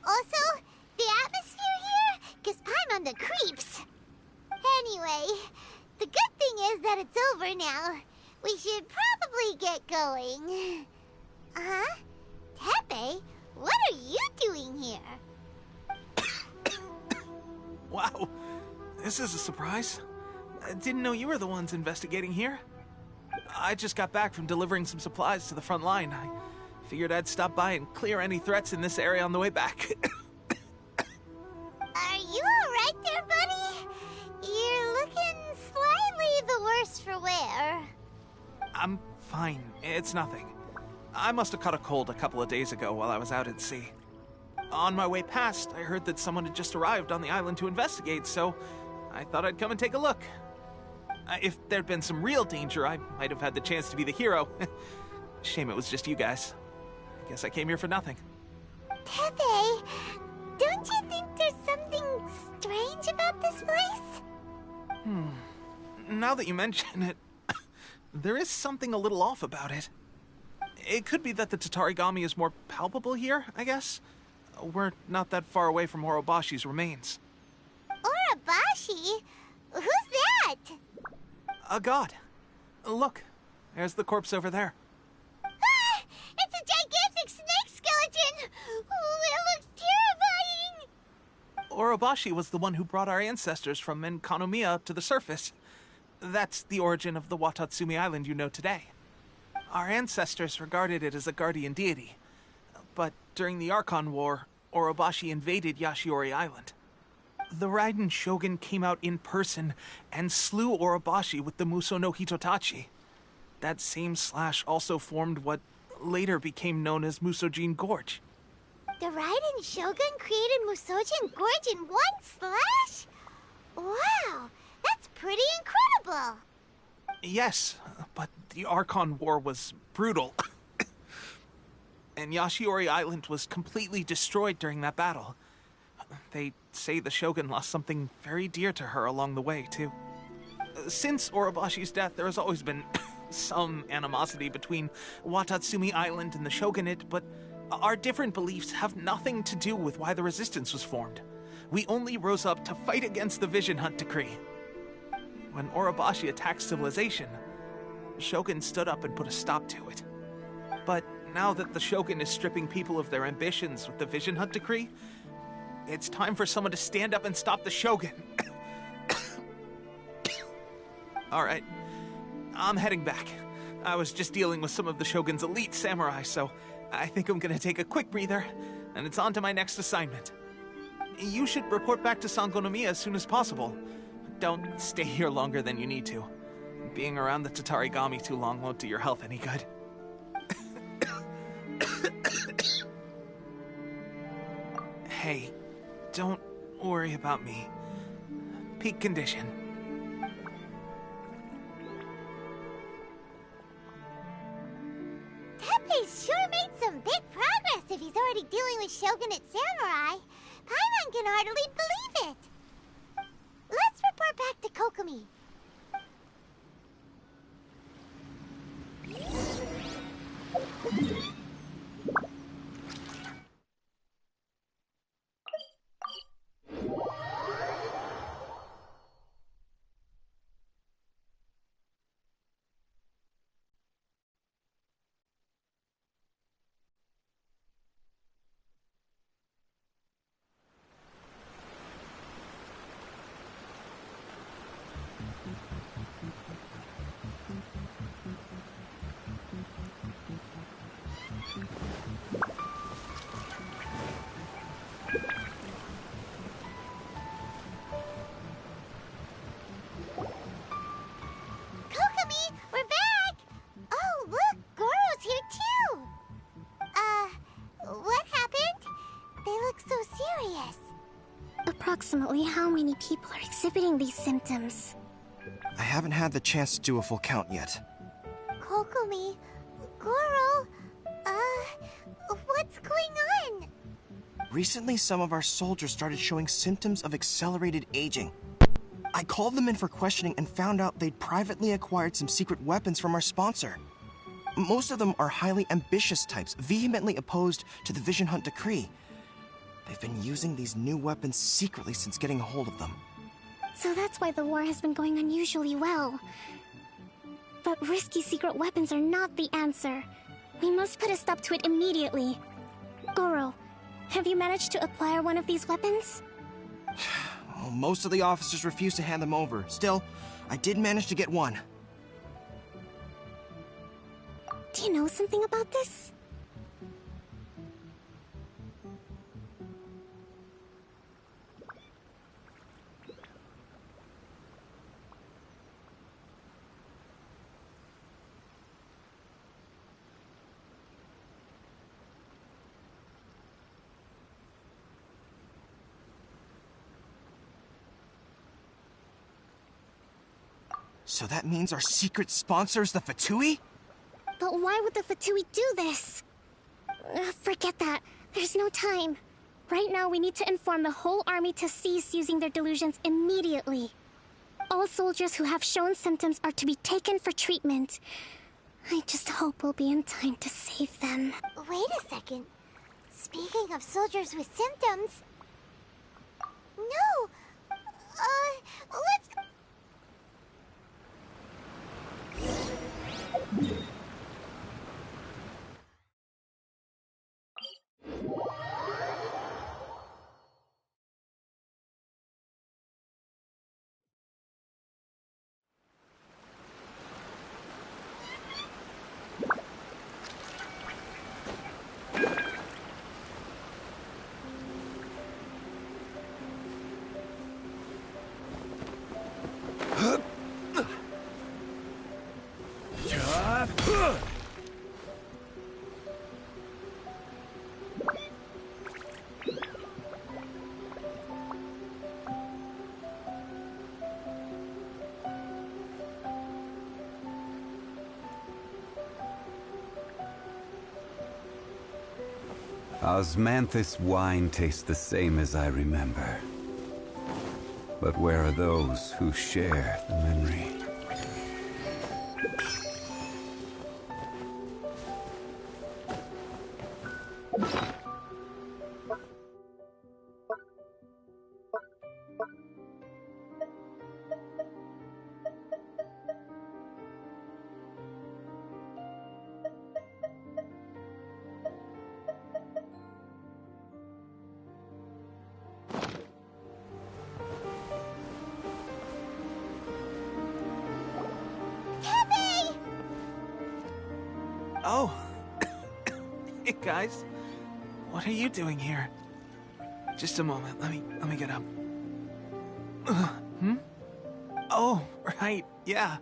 Also, the atmosphere here gives Paimon the creeps. Anyway, the good thing is that it's over now. We should probably get going. Tepe, what are you doing here? Wow, this is a surprise. I didn't know you were the ones investigating here. I just got back from delivering some supplies to the front line. I figured I'd stop by and clear any threats in this area on the way back. Are you alright there, buddy? You're looking slightly the worse for wear. I'm fine. It's nothing. I must have caught a cold a couple of days ago while I was out at sea. On my way past, I heard that someone had just arrived on the island to investigate, so I thought I'd come and take a look. If there'd been some real danger, I might have had the chance to be the hero. Shame it was just you guys. I guess I came here for nothing. Tepe, don't you think there's something strange about this place? Now that you mention it, there is something a little off about it. It could be that the Tatarigami is more palpable here, I guess. We're not that far away from Orobashi's remains. Orobashi? Who's that? A god. Look, there's the corpse over there. Ah! It's a gigantic snake skeleton! Oh, it looks terrifying! Orobashi was the one who brought our ancestors from Enkanomiya up to the surface. That's the origin of the Watatsumi Island you know today. Our ancestors regarded it as a guardian deity. But during the Archon War, Orobashi invaded Yashiori Island. The Raiden Shogun came out in person and slew Orobashi with the Muso no Hitotachi. That same slash also formed what later became known as Musojin Gorge. The Raiden Shogun created Musojin Gorge in one slash? Wow, that's pretty incredible! Yes, but the Archon War was brutal. And Yashiori Island was completely destroyed during that battle. They say the Shogun lost something very dear to her along the way, too. Since Orobashi's death, there has always been some animosity between Watatsumi Island and the Shogunate, but our different beliefs have nothing to do with why the resistance was formed. We only rose up to fight against the Vision Hunt Decree. When Orobashi attacked civilization, Shogun stood up and put a stop to it. But now that the Shogun is stripping people of their ambitions with the Vision Hunt Decree, it's time for someone to stand up and stop the Shogun. Alright, I'm heading back. I was just dealing with some of the Shogun's elite samurai, so I think I'm gonna take a quick breather, and it's on to my next assignment. You should report back to Sangonomiya as soon as possible. Don't stay here longer than you need to. Being around the Tatarigami too long won't do your health any good. Hey, don't worry about me. Peak condition. Tepe's sure made some big progress if he's already dealing with Shogunate samurai. Paimon can hardly believe it. Let's report back to Kokomi. approximately how many people are exhibiting these symptoms? I haven't had the chance to do a full count yet. Kokomi, Goro, what's going on? Recently, some of our soldiers started showing symptoms of accelerated aging. I called them in for questioning and found out they'd privately acquired some secret weapons from our sponsor. Most of them are highly ambitious types, vehemently opposed to the Vision Hunt decree. They've been using these new weapons secretly since getting a hold of them. So that's why the war has been going unusually well. But risky secret weapons are not the answer. We must put a stop to it immediately. Goro, have you managed to acquire one of these weapons? Well, most of the officers refuse to hand them over. Still, I did manage to get one. Do you know something about this? So that means our secret sponsor is the Fatui? But why would the Fatui do this? Forget that. There's no time. Right now, we need to inform the whole army to cease using their delusions immediately. All soldiers who have shown symptoms are to be taken for treatment. I just hope we'll be in time to save them. Wait a second. Speaking of soldiers with symptoms... No! Let's... Osmanthus wine tastes the same as I remember. But where are those who share the memory? Oh. Hey, guys. What are you doing here? Just a moment. Let me get up. Oh, right. Yeah.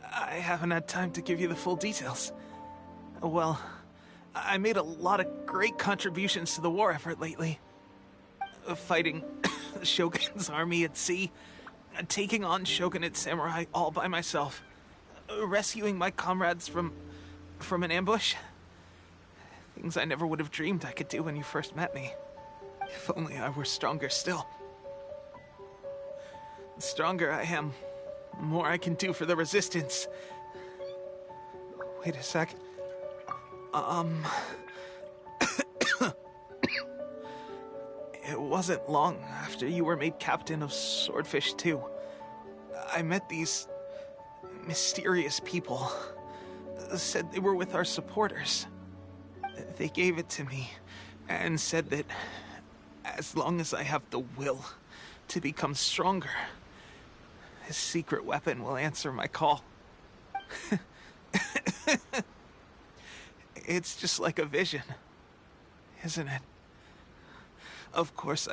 I haven't had time to give you the full details. Well, I made a lot of great contributions to the war effort lately. Fighting the Shogun's army at sea, taking on Shogunate samurai all by myself, rescuing my comrades from an ambush. Things I never would have dreamed I could do when you first met me. If only I were stronger still. The stronger I am, the more I can do for the Resistance. Wait a sec. It wasn't long after you were made captain of Swordfish 2. I met these mysterious people. Said they were with our supporters. They gave it to me and said that as long as I have the will to become stronger, this secret weapon will answer my call. It's just like a vision, isn't it? Of course,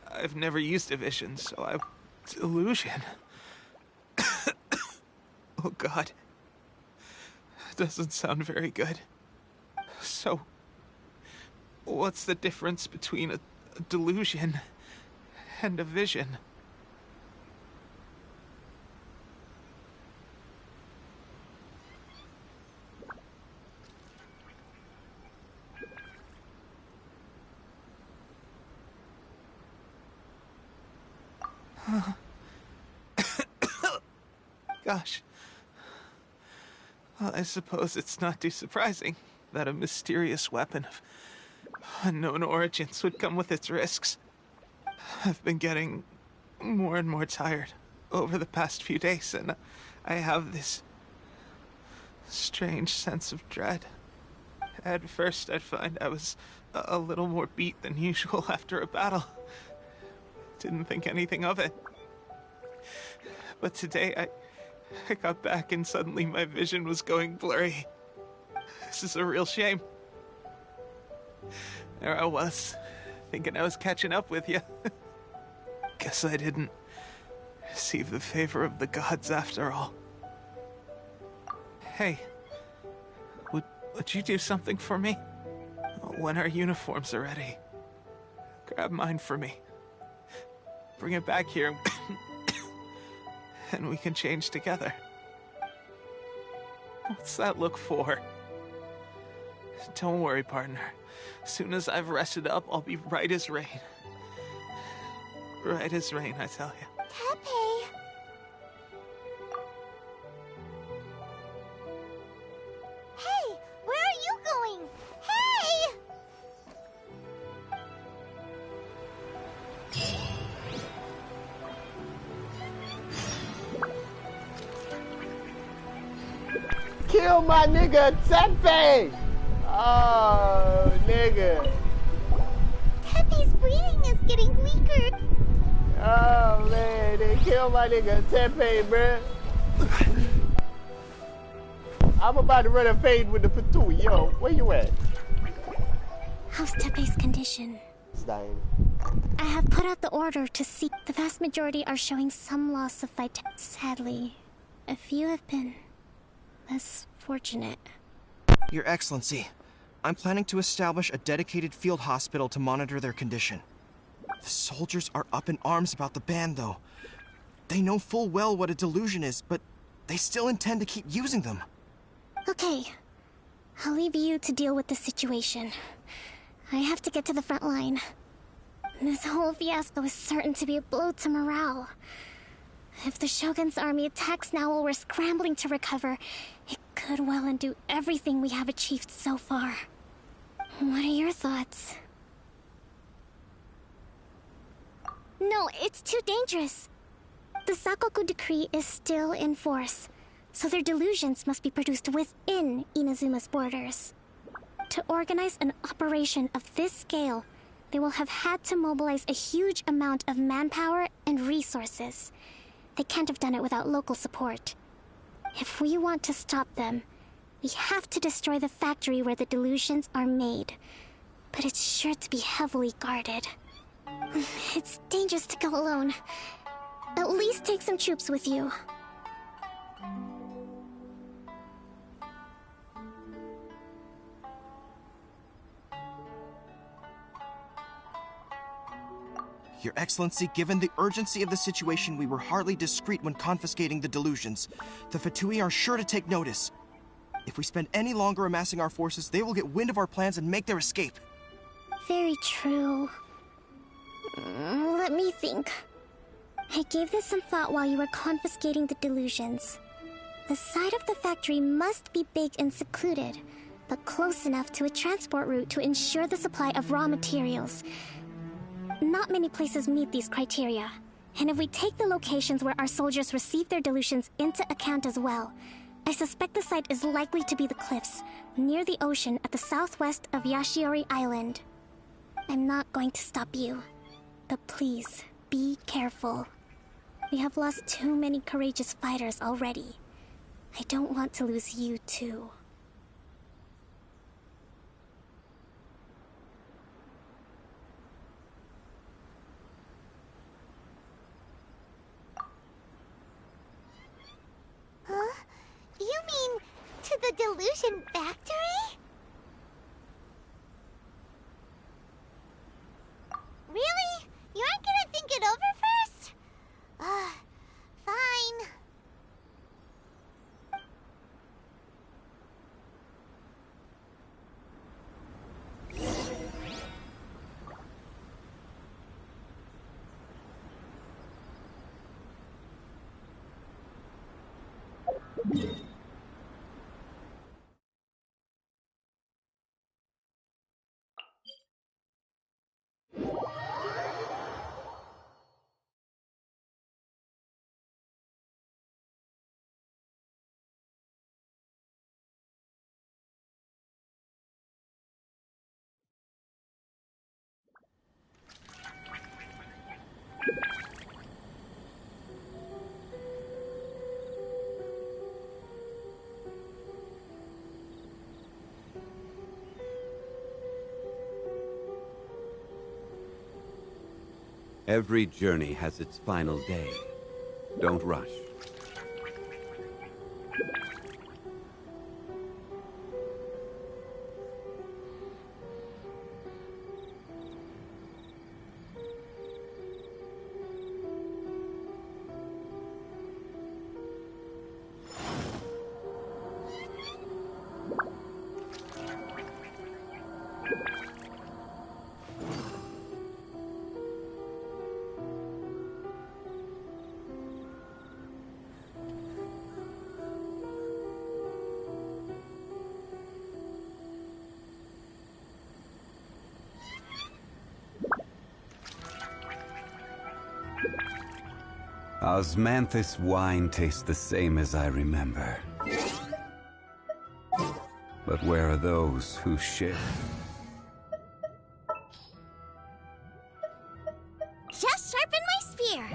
I've never used a vision, so delusion. Oh God. Doesn't sound very good. So, what's the difference between a delusion and a vision. Gosh. Well, I suppose it's not too surprising that a mysterious weapon of unknown origins would come with its risks. I've been getting more and more tired over the past few days, and I have this strange sense of dread. At first, I'd find I was a little more beat than usual after a battle. Didn't think anything of it. But today, I got back and suddenly my vision was going blurry. This is a real shame. There I was, thinking I was catching up with you. Guess I didn't receive the favor of the gods after all. Hey, would you do something for me? When our uniforms are ready, grab mine for me. Bring it back here, and we can change together. What's that look for? Don't worry, partner. As soon as I've rested up, I'll be right as rain. Right as rain, I tell you. Teppei! Hey! Where are you going? Hey! Kill my nigga Teppei! Oh, nigga. Teppei's breathing is getting weaker. Oh, man, they killed my nigga Teppei, bruh. I'm about to run a fade with the Fatui. Yo, where you at? How's Teppei's condition? It's dying. I have put out the order to see. The vast majority are showing some loss of vitality. Sadly, a few have been less fortunate. Your Excellency, I'm planning to establish a dedicated field hospital to monitor their condition. The soldiers are up in arms about the ban, though. They know full well what a delusion is, but they still intend to keep using them. Okay, I'll leave you to deal with the situation. I have to get to the front line. This whole fiasco is certain to be a blow to morale. If the Shogun's army attacks now while we're scrambling to recover, it could well undo everything we have achieved so far. What are your thoughts? No, it's too dangerous. The Sakoku decree is still in force, so their delusions must be produced within Inazuma's borders. To organize an operation of this scale, they will have had to mobilize a huge amount of manpower and resources. They can't have done it without local support. If we want to stop them, we have to destroy the factory where the delusions are made. But it's sure to be heavily guarded. It's dangerous to go alone. At least take some troops with you. Your Excellency, given the urgency of the situation, we were hardly discreet when confiscating the delusions. The Fatui are sure to take notice. If we spend any longer amassing our forces, they will get wind of our plans and make their escape. Very true. Let me think. I gave this some thought while you were confiscating the delusions. The side of the factory must be big and secluded, but close enough to a transport route to ensure the supply of raw materials. Not many places meet these criteria, and if we take the locations where our soldiers receive their delusions into account as well, I suspect the site is likely to be the cliffs, near the ocean at the southwest of Yashiori Island. I'm not going to stop you, but please, be careful. We have lost too many courageous fighters already. I don't want to lose you too. Huh? You mean to the delusion factory? Really? You aren't gonna think it over Every journey has its final day. Don't rush. Osmanthus wine tastes the same as I remember. But where are those who share? Just sharpen my spear.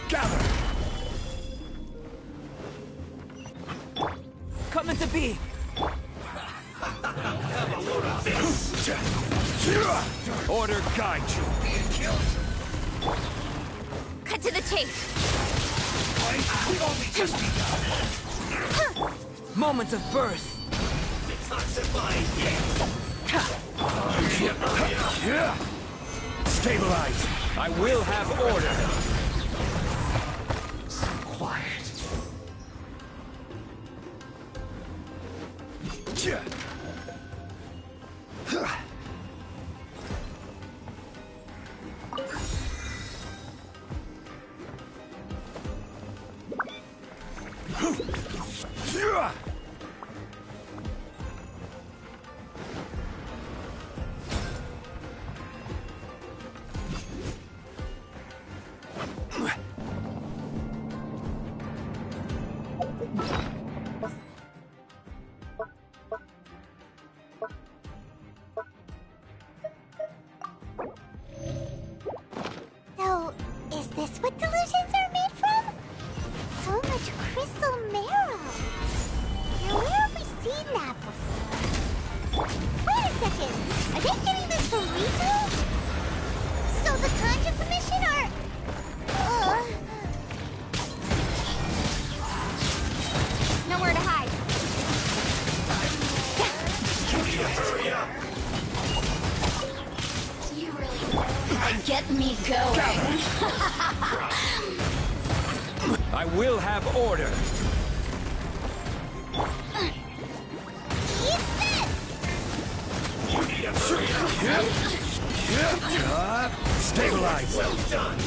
Gather! Coming to be! Order guide you. Cut to the chase. We've only just begun. Moment of birth! Stabilize. I will have order. Quiet. So, is this what delusions are made from? So much crystal marrow. Now, where have we seen that before? Wait a second. Are they getting this from Rito? So the Conjure Commission are... Nowhere to hide. Hurry up! You really get me going. I will have order. Eat this! You need to hurry up! Stabilize. Well done!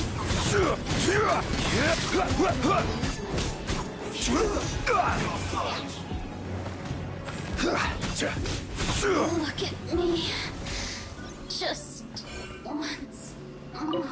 Look at me. Just once more.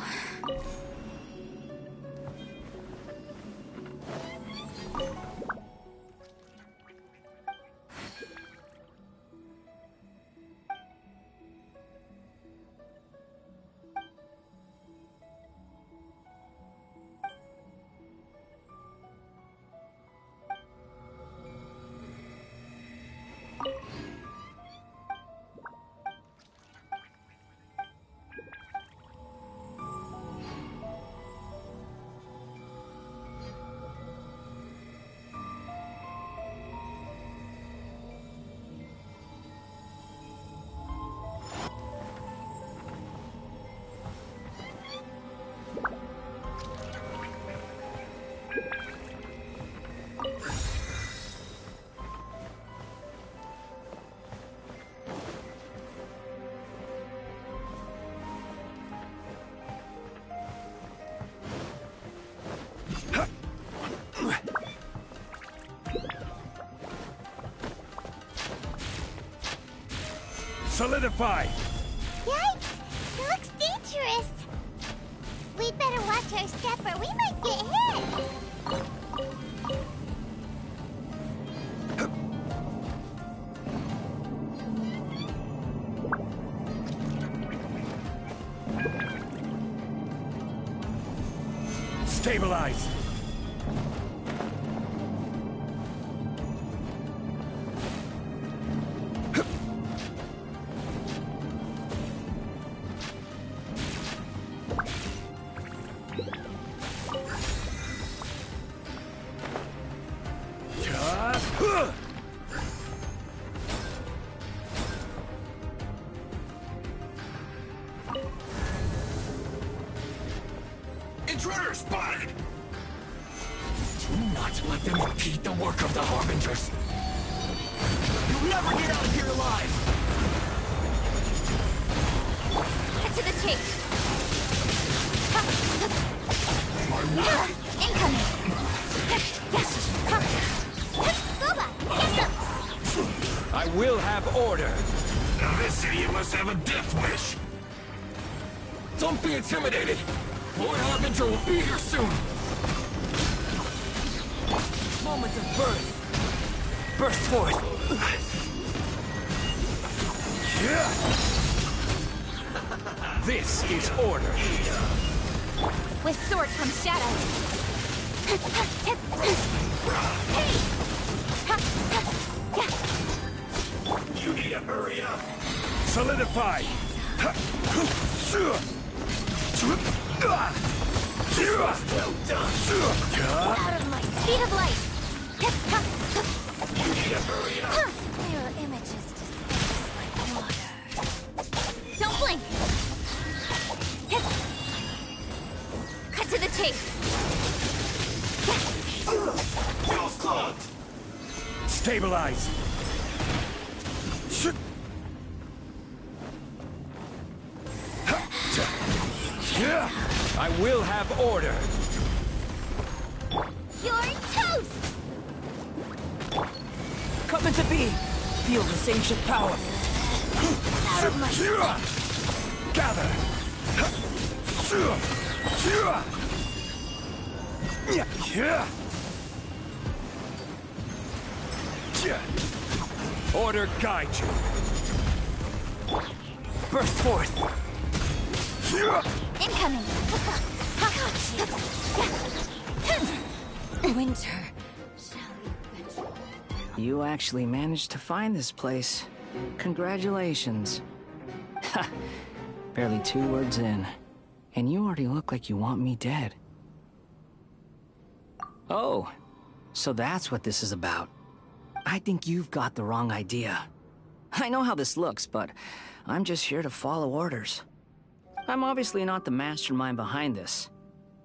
Solidify! Yikes! It looks dangerous. We'd better watch our step or we might get hit. Stabilize! Intruder spotted! Do not let them impede the work of the Harbingers. You'll never get out of here alive! Cut to the chase. My way! Incoming. Boba, get them! I will have order! Now this idiot must have a death wish! Don't be intimidated! Lord Harbinger will be here soon! Moment of birth. Burst forth. This is order! With sword from shadow. You need to hurry up! Solidify! Well done! Out of my speed of light. You need to hurry up! Mirror images disperse like water. Don't blink. Cut to the chase. Wheels clogged! Stabilize! I will have order! You're toast! Coming to be. Feel this ancient power. Out of my Gather! Order guide you! Burst forth. incoming. Winter. You actually managed to find this place. Congratulations. Ha! Barely 2 words in, and you already look like you want me dead. Oh, so that's what this is about. I think you've got the wrong idea. I know how this looks, but I'm just here to follow orders. I'm obviously not the mastermind behind this.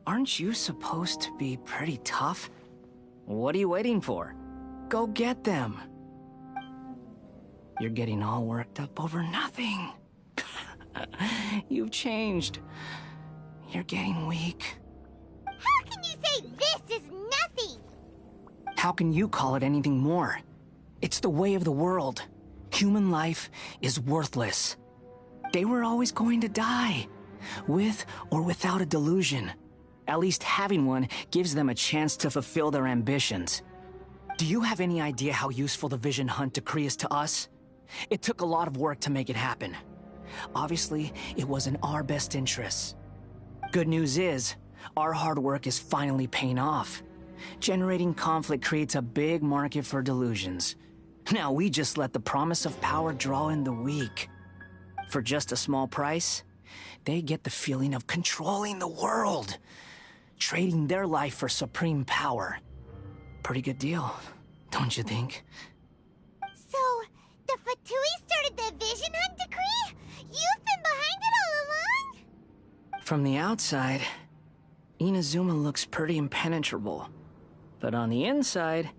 Aren't you supposed to be pretty tough? What are you waiting for? Go get them. You're getting all worked up over nothing. You've changed. You're getting weak. How can you say this is nothing? How can you call it anything more? It's the way of the world. Human life is worthless. They were always going to die, with or without a delusion. At least having one gives them a chance to fulfill their ambitions. Do you have any idea how useful the Vision Hunt decree is to us? It took a lot of work to make it happen. Obviously, it was in our best interests. Good news is, our hard work is finally paying off. Generating conflict creates a big market for delusions. Now we just let the promise of power draw in the weak. For just a small price, they get the feeling of controlling the world, trading their life for supreme power. Pretty good deal, don't you think? So, the Fatui started the Vision Hunt decree? You've been behind it all along? From the outside, Inazuma looks pretty impenetrable. But on the inside,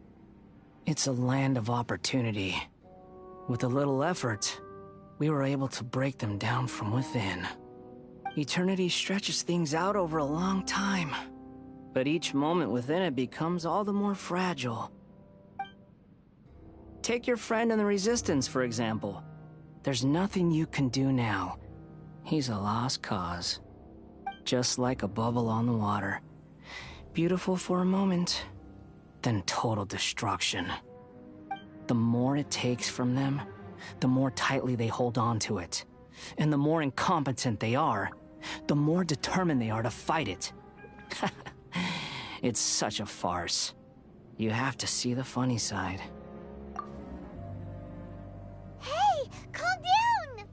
it's a land of opportunity. With a little effort, we were able to break them down from within. Eternity stretches things out over a long time, but each moment within it becomes all the more fragile. Take your friend in the Resistance, for example. There's nothing you can do now. He's a lost cause. Just like a bubble on the water. Beautiful for a moment, then total destruction. The more it takes from them, the more tightly they hold on to it. And the more incompetent they are, the more determined they are to fight it. It's such a farce. You have to see the funny side. Hey, calm down!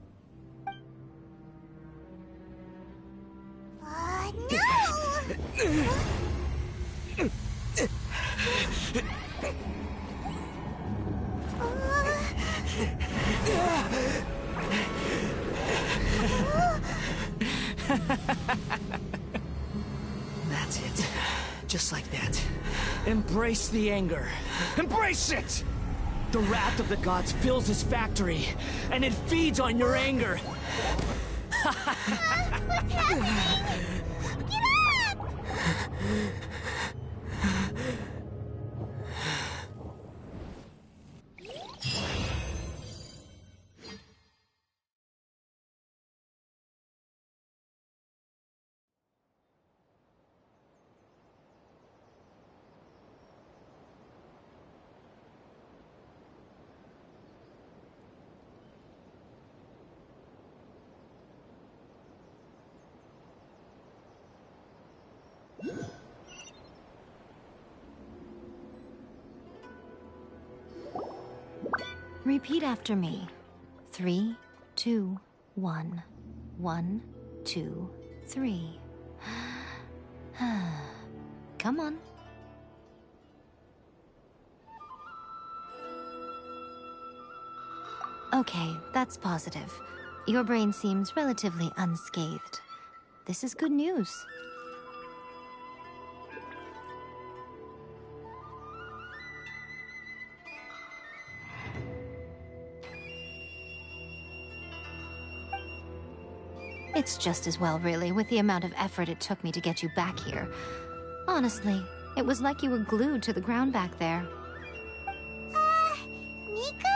No! That's it. Just like that. Embrace the anger. Embrace it! The wrath of the gods fills this factory, and it feeds on your anger. What's happening? Get up! Repeat after me. 3, 2, 1. 1, 2, 3. Come on. Okay, that's positive. Your brain seems relatively unscathed. This is good news. It's just as well, really, with the amount of effort it took me to get you back here. Honestly, it was like you were glued to the ground back there. Nico?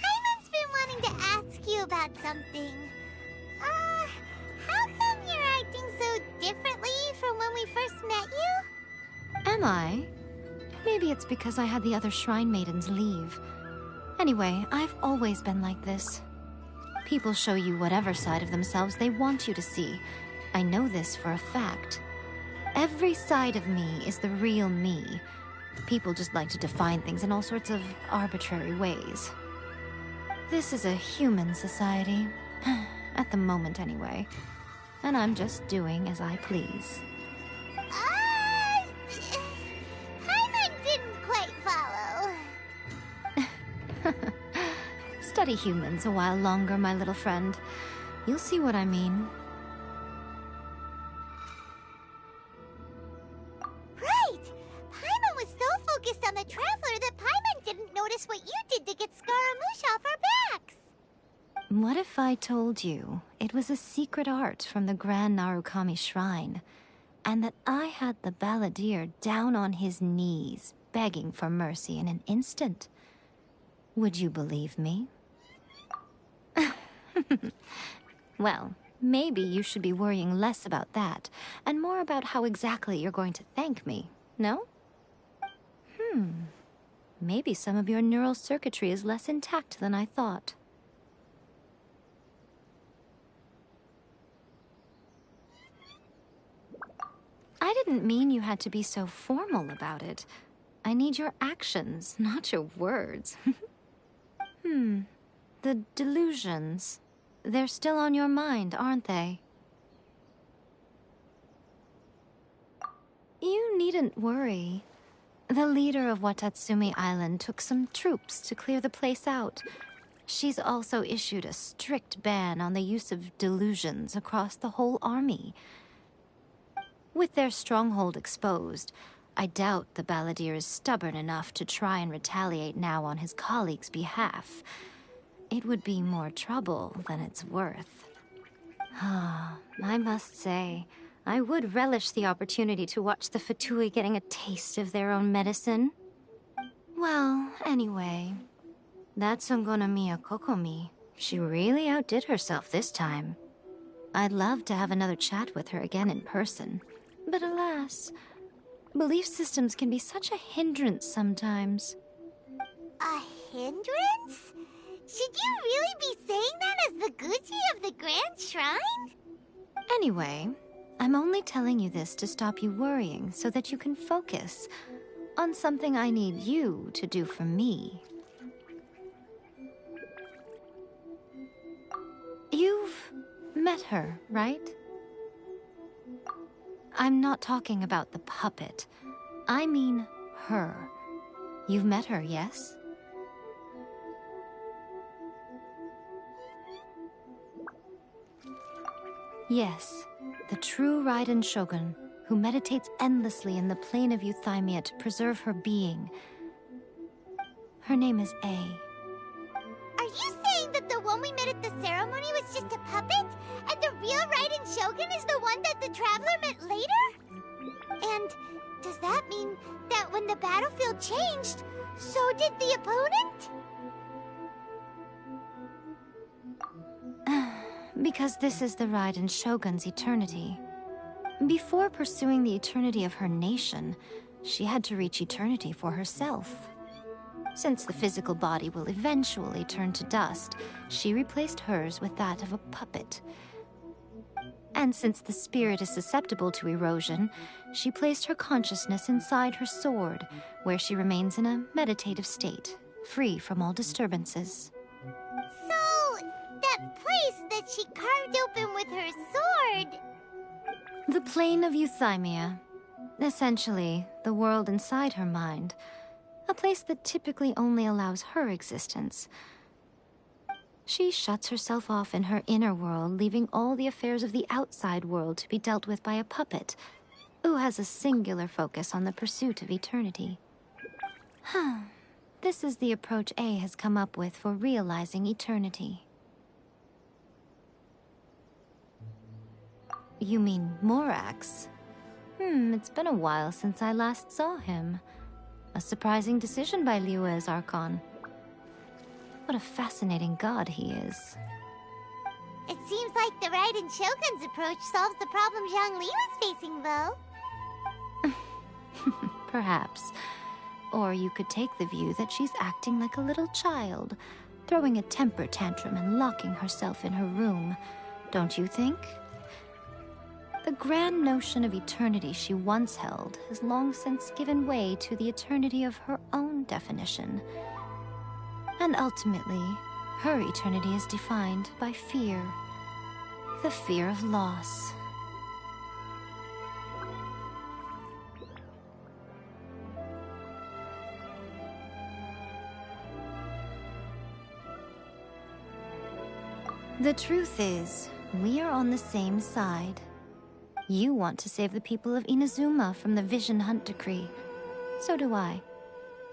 Paimon's been wanting to ask you about something. How come you're acting so differently from when we first met you? Am I? Maybe it's because I had the other Shrine Maidens leave. Anyway, I've always been like this. People show you whatever side of themselves they want you to see. I know this for a fact. Every side of me is the real me. People just like to define things in all sorts of arbitrary ways. This is a human society. At the moment, anyway. And I'm just doing as I please. Paimon didn't quite follow. Study humans a while longer, my little friend. You'll see what I mean. Right! Paimon was so focused on the Traveler that Paimon didn't notice what you did to get Scaramouche off our backs. What if I told you it was a secret art from the Grand Narukami Shrine, and that I had the balladeer down on his knees, begging for mercy in an instant? Would you believe me? Well, maybe you should be worrying less about that, and more about how exactly you're going to thank me, no? Maybe some of your neural circuitry is less intact than I thought. I didn't mean you had to be so formal about it. I need your actions, not your words. The delusions. They're still on your mind, aren't they? You needn't worry. The leader of Watatsumi Island took some troops to clear the place out. She's also issued a strict ban on the use of delusions across the whole army. With their stronghold exposed, I doubt the balladeer is stubborn enough to try and retaliate now on his colleagues' behalf. It would be more trouble than it's worth. I must say, I would relish the opportunity to watch the Fatui getting a taste of their own medicine. Well, anyway, that's Ungonomiya Kokomi, She really outdid herself this time. I'd love to have another chat with her again in person. But alas, belief systems can be such a hindrance sometimes. A hindrance? Should you really be saying that as the Gucci of the Grand Shrine? Anyway, I'm only telling you this to stop you worrying so that you can focus on something I need you to do for me. You've met her, right? I'm not talking about the puppet. I mean her. You've met her, yes? Yes, the true Raiden Shogun, who meditates endlessly in the plane of Euthymia to preserve her being. Her name is A. Are you saying that the one we met at the ceremony was just a puppet? And the real Raiden Shogun is the one that the Traveler met later? And does that mean that when the battlefield changed, so did the opponent? Because this is the Raiden Shogun's eternity. Before pursuing the eternity of her nation, she had to reach eternity for herself. Since the physical body will eventually turn to dust, she replaced hers with that of a puppet. And since the spirit is susceptible to erosion, she placed her consciousness inside her sword, where she remains in a meditative state, free from all disturbances. So, that place that she carved open with her sword... The plane of Euthymia. Essentially, the world inside her mind. A place that typically only allows her existence. She shuts herself off in her inner world, leaving all the affairs of the outside world to be dealt with by a puppet, who has a singular focus on the pursuit of eternity. This is the approach A has come up with for realizing eternity. You mean Morax? It's been a while since I last saw him. A surprising decision by Liyue's Archon. What a fascinating god he is. It seems like the Raiden Shogun's approach solves the problem Zhongli was facing, though. Perhaps. Or you could take the view that she's acting like a little child, throwing a temper tantrum and locking herself in her room. Don't you think? The grand notion of eternity she once held has long since given way to the eternity of her own definition. And ultimately, her eternity is defined by fear. The fear of loss. The truth is, we are on the same side. You want to save the people of Inazuma from the Vision Hunt decree. So do I.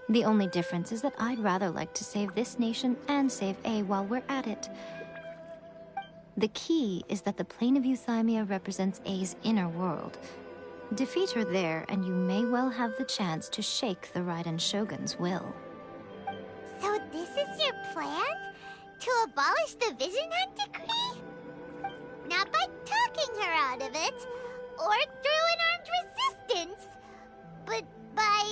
The only difference is that I'd rather like to save this nation and save A while we're at it. The key is that the plane of Euthymia represents A's inner world. Defeat her there, and you may well have the chance to shake the Raiden Shogun's will. So this is your plan? To abolish the Vision Hunt decree? Not by talking her out of it, or through an armed resistance, but by,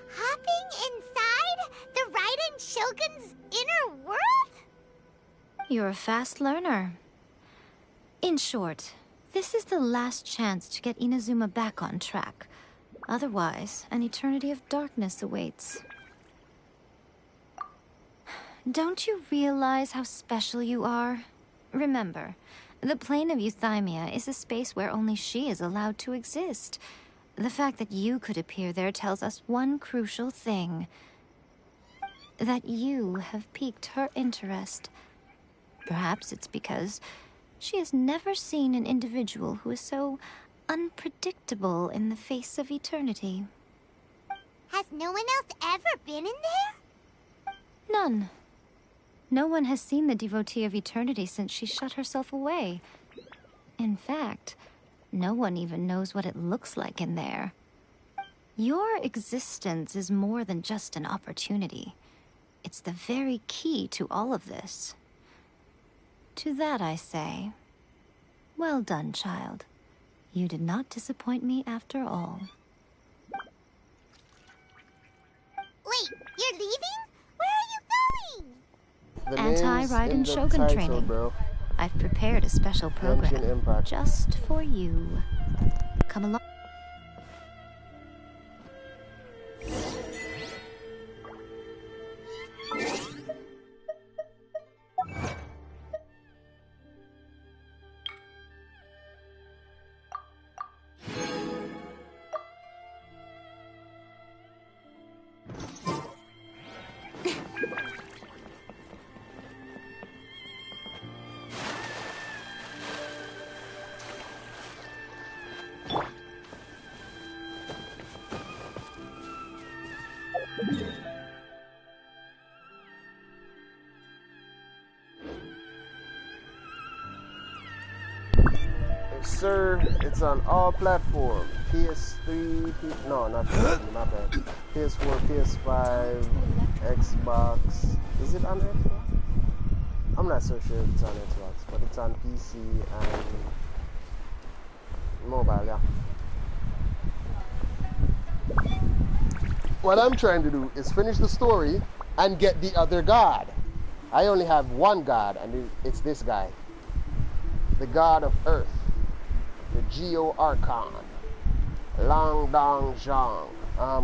hopping inside the Raiden Shogun's inner world? You're a fast learner. In short, this is the last chance to get Inazuma back on track. Otherwise, an eternity of darkness awaits. Don't you realize how special you are? Remember, the plane of Euthymia is a space where only she is allowed to exist. The fact that you could appear there tells us one crucial thing. That you have piqued her interest. Perhaps it's because she has never seen an individual who is so unpredictable in the face of eternity. Has no one else ever been in there? None. No one has seen the devotee of eternity since she shut herself away. In fact, no one even knows what it looks like in there. Your existence is more than just an opportunity. It's the very key to all of this. To that I say, well done, child. You did not disappoint me after all. Wait, you're leaving? Where are you going? The name's Anti-Raiden in the Shogun title, training. bro. I've prepared a special program Genshin Impact. just for you. Come along. Sir, it's on all platforms. PS3, no, not PS3, my bad. PS4, PS5, Xbox. Is it on Xbox? I'm not so sure if it's on Xbox, but it's on PC and mobile, yeah. What I'm trying to do is finish the story and get the other god. I only have one god, and it's this guy. The god of Earth. The Geo Archon, Long Dong Zhang.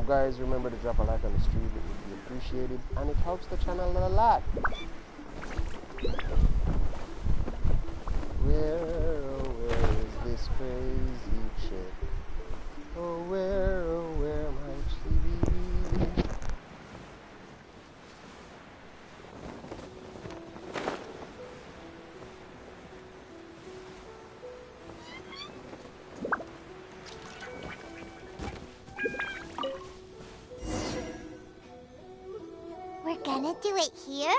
Guys, remember to drop a like on the stream. It would be appreciated, and it helps the channel a lot. Where is this crazy chick? Oh, where, might she be? We're gonna do it here?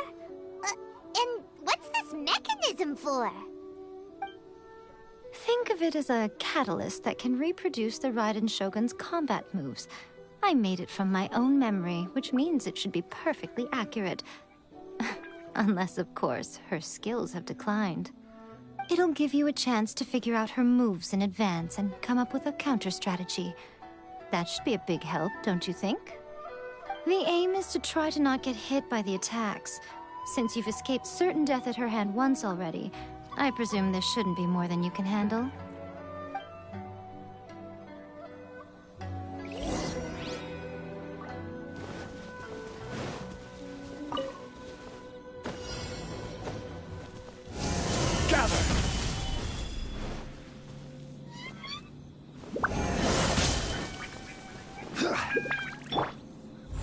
And what's this mechanism for? Think of it as a catalyst that can reproduce the Raiden Shogun's combat moves. I made it from my own memory, which means it should be perfectly accurate. Unless, of course, her skills have declined. It'll give you a chance to figure out her moves in advance and come up with a counter-strategy. That should be a big help, don't you think? The aim is to try to not get hit by the attacks. Since you've escaped certain death at her hand once already, I presume this shouldn't be more than you can handle.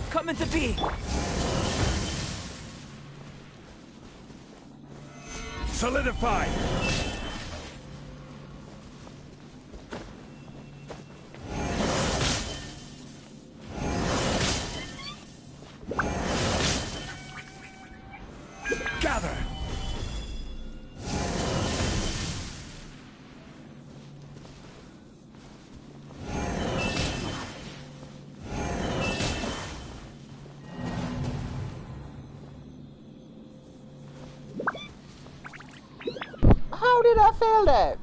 Coming to be. Solidify. Gather. How did I fail that?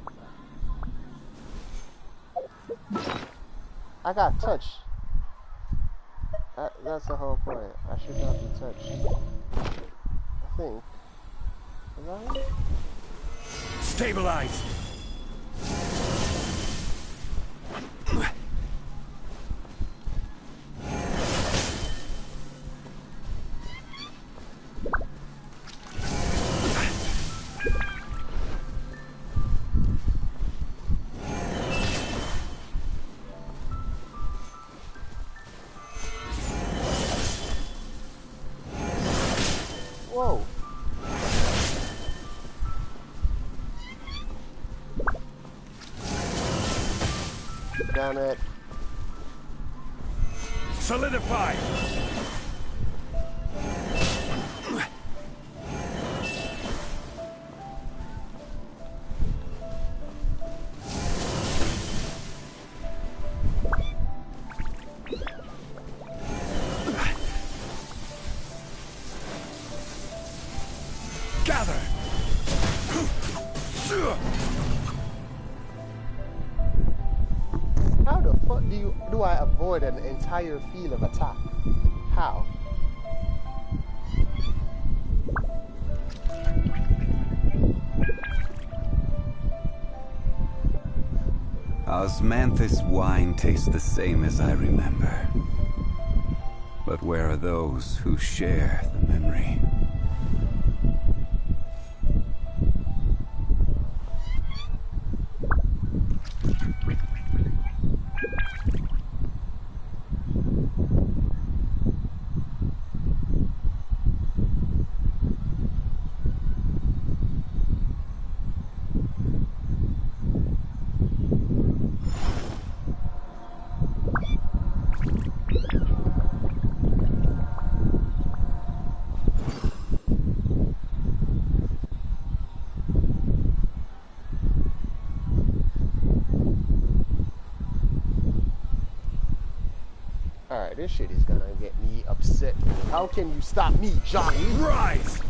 I got touched. That's the whole point. I should not be touched. I think. Is that right? Stabilize. Whoa. Damn it. Solidify. Gather! How the fuck do I avoid an entire field of attack? How? Osmanthus wine tastes the same as I remember. But where are those who share the memory? Alright, this shit is gonna get me upset. How can you stop me, Johnny? Rise!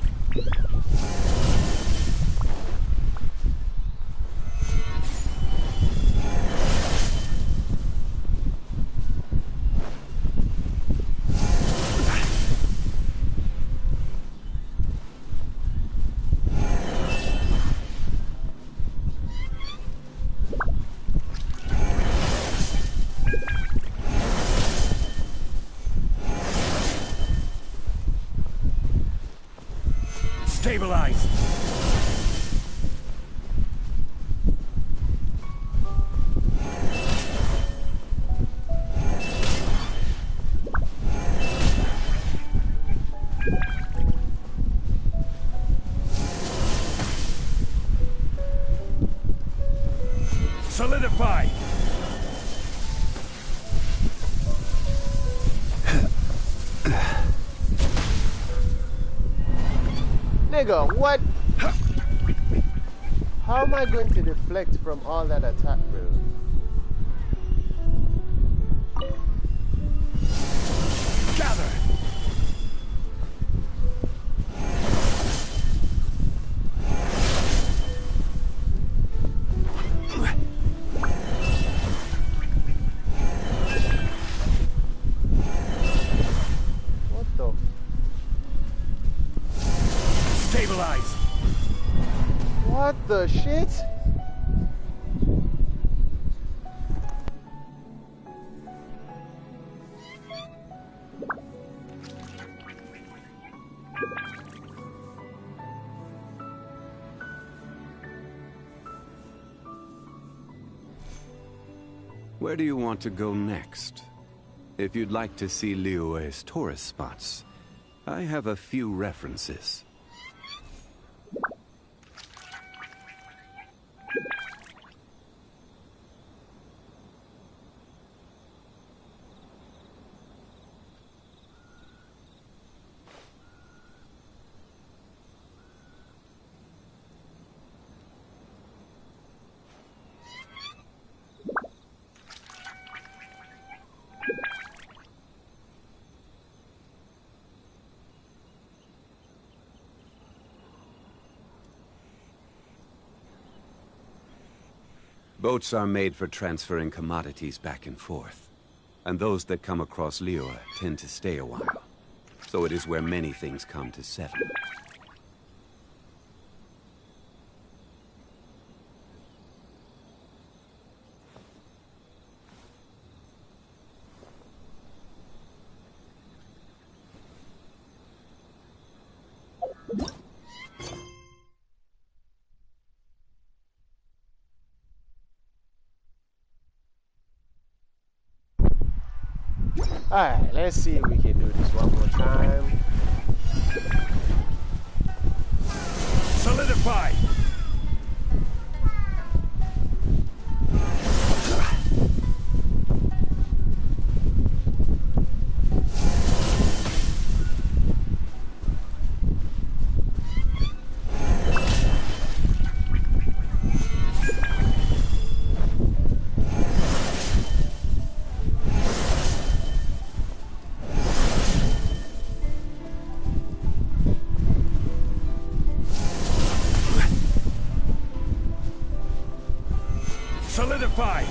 Stabilize! Solidify! Nigga, what? How am I going to deflect from all that attack, bro? Gather! What the? Stabilize! What the shit? Where do you want to go next? If you'd like to see Liyue's tourist spots, I have a few references. Boats are made for transferring commodities back and forth. And those that come across Liyue tend to stay a while. So it is where many things come to settle. Alright, let's see if we can do this one more time. Solidify! Solidify!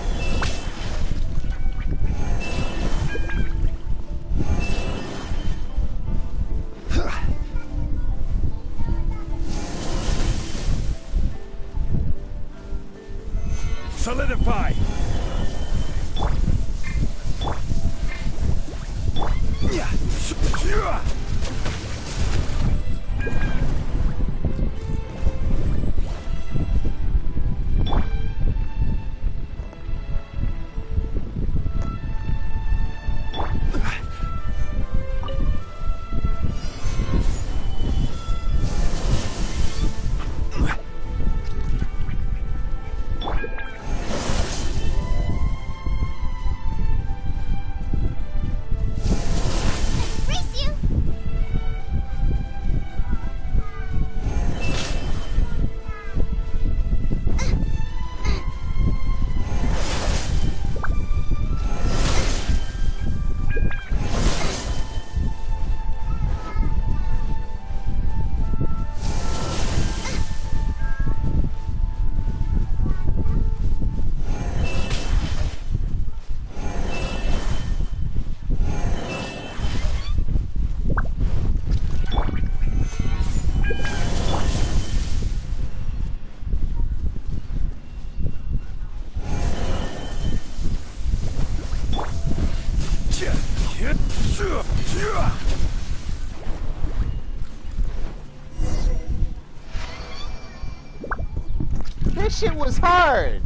Solidify! Race you! This shit was hard.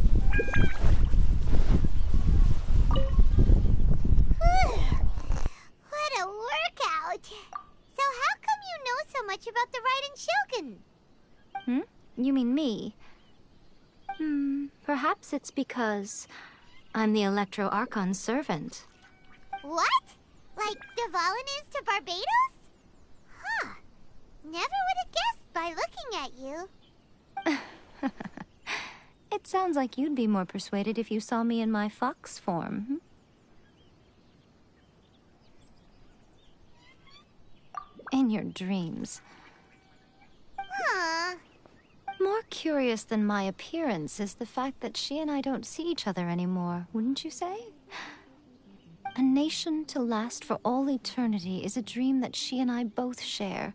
What a workout! So how come you know so much about the Raiden Shogun? You mean me? Perhaps it's because I'm the Electro Archon's servant. What? Like Devalin is to Barbados? Huh. Never would have guessed by looking at you. It sounds like you'd be more persuaded if you saw me in my fox form. In your dreams. Huh. More curious than my appearance is the fact that she and I don't see each other anymore, wouldn't you say? A nation to last for all eternity is a dream that she and I both share.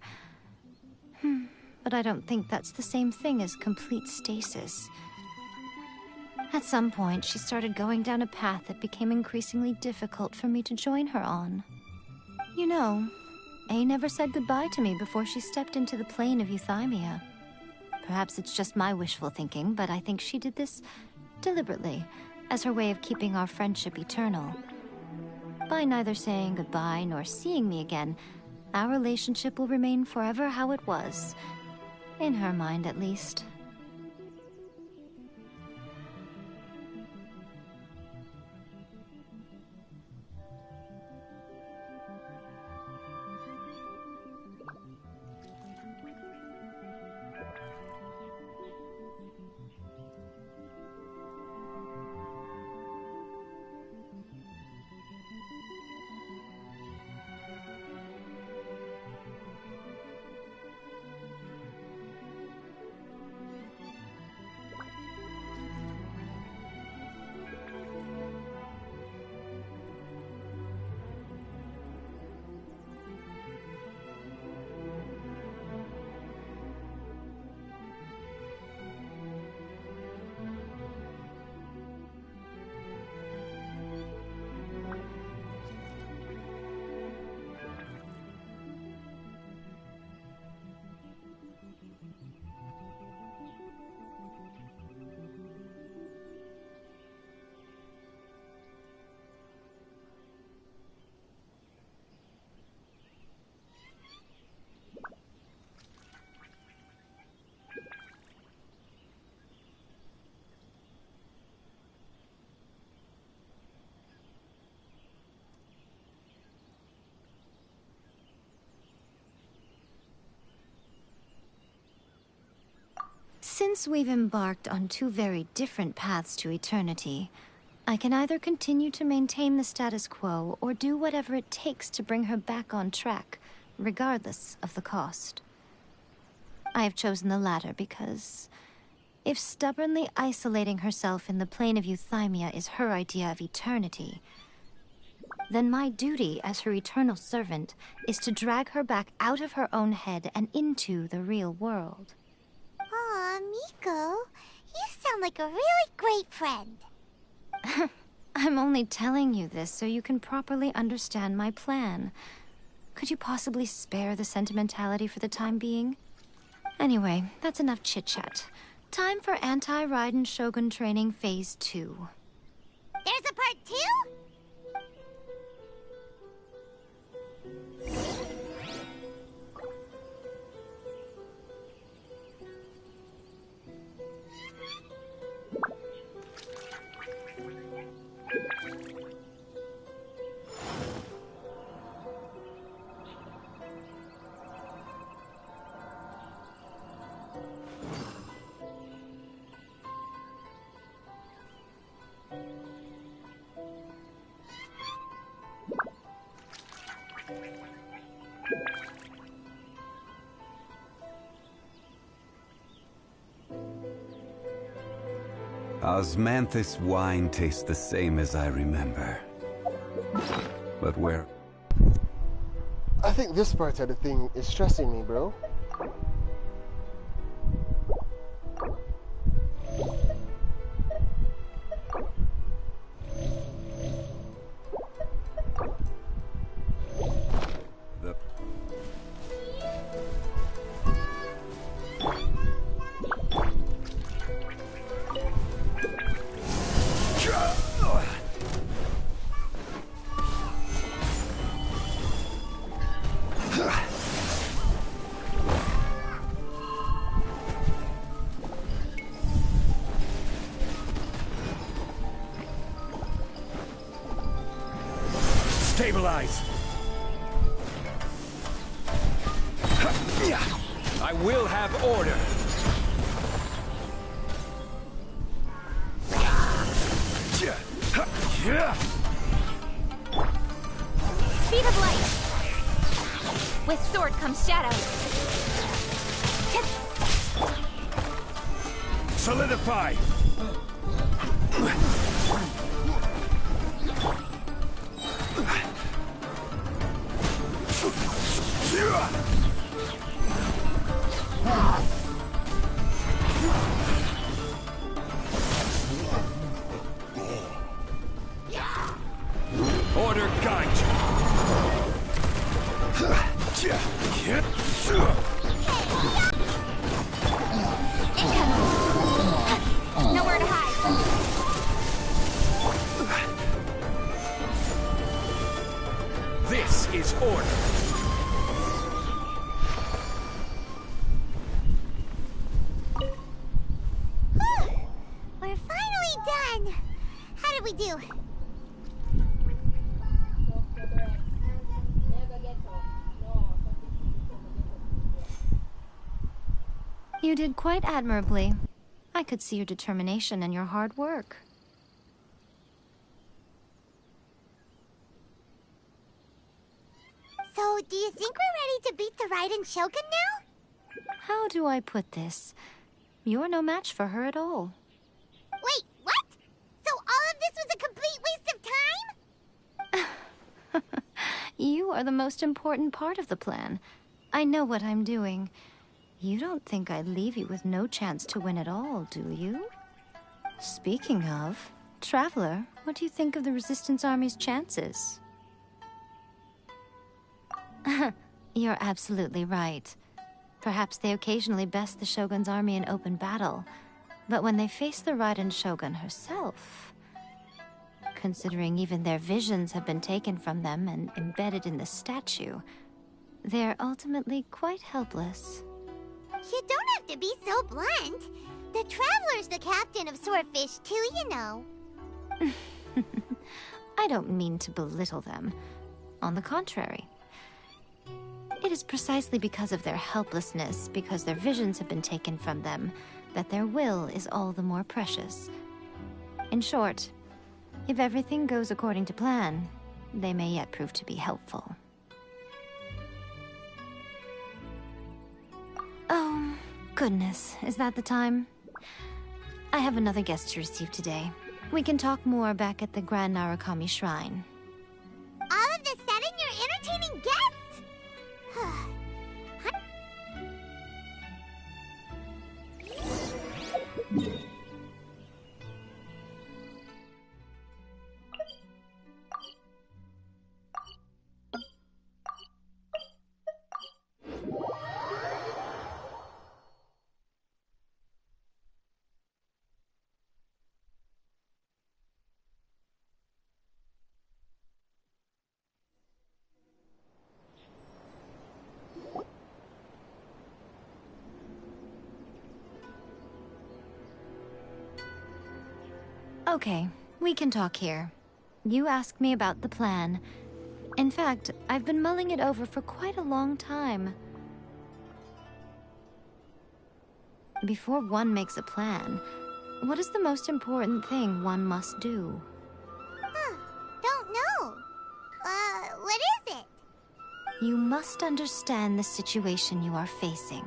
But I don't think that's the same thing as complete stasis. At some point, she started going down a path that became increasingly difficult for me to join her on. You know, A never said goodbye to me before she stepped into the plane of Euthymia. Perhaps it's just my wishful thinking, but I think she did this deliberately, as her way of keeping our friendship eternal. By neither saying goodbye nor seeing me again, our relationship will remain forever how it was. In her mind, at least. Since we've embarked on two very different paths to eternity, I can either continue to maintain the status quo or do whatever it takes to bring her back on track, regardless of the cost. I have chosen the latter because If stubbornly isolating herself in the plane of euthymia is her idea of eternity, then my duty as her eternal servant is to drag her back out of her own head and into the real world. Aw, Miko, you sound like a really great friend. I'm only telling you this so you can properly understand my plan. Could you possibly spare the sentimentality for the time being? Anyway, that's enough chit-chat. Time for Anti-Raiden Shogun Training Phase 2. There's a part 2? Osmanthus wine tastes the same as I remember. But where... I think this part of the thing is stressing me, bro. Stabilize! I will have order! Speed of light! With sword comes shadow. Solidify! Order guide you. Nowhere to hide. This is order. We're finally done. How did we do? You did quite admirably. I could see your determination and your hard work. So, do you think we're ready to beat the Raiden Shogun now? How do I put this? You're no match for her at all. Wait, what? So all of this was a complete waste of time? You are the most important part of the plan. I know what I'm doing. You don't think I'd leave you with no chance to win at all, do you? Speaking of, Traveler, what do you think of the Resistance Army's chances? You're absolutely right. Perhaps they occasionally best the Shogun's army in open battle, but when they face the Raiden Shogun herself... Considering even their visions have been taken from them and embedded in the statue, they're ultimately quite helpless. You don't have to be so blunt. The Traveler's the captain of Swordfish too, you know. I don't mean to belittle them. On the contrary. It is precisely because of their helplessness, because their visions have been taken from them, that their will is all the more precious. In short, if everything goes according to plan, they may yet prove to be helpful. Oh, goodness, is that the time? I have another guest to receive today. We can talk more back at the Grand Narukami Shrine. All of this sudden, you're entertaining guests? Okay, we can talk here. You asked me about the plan. In fact, I've been mulling it over for quite a long time. Before one makes a plan, what is the most important thing one must do? Don't know. What is it? You must understand the situation you are facing.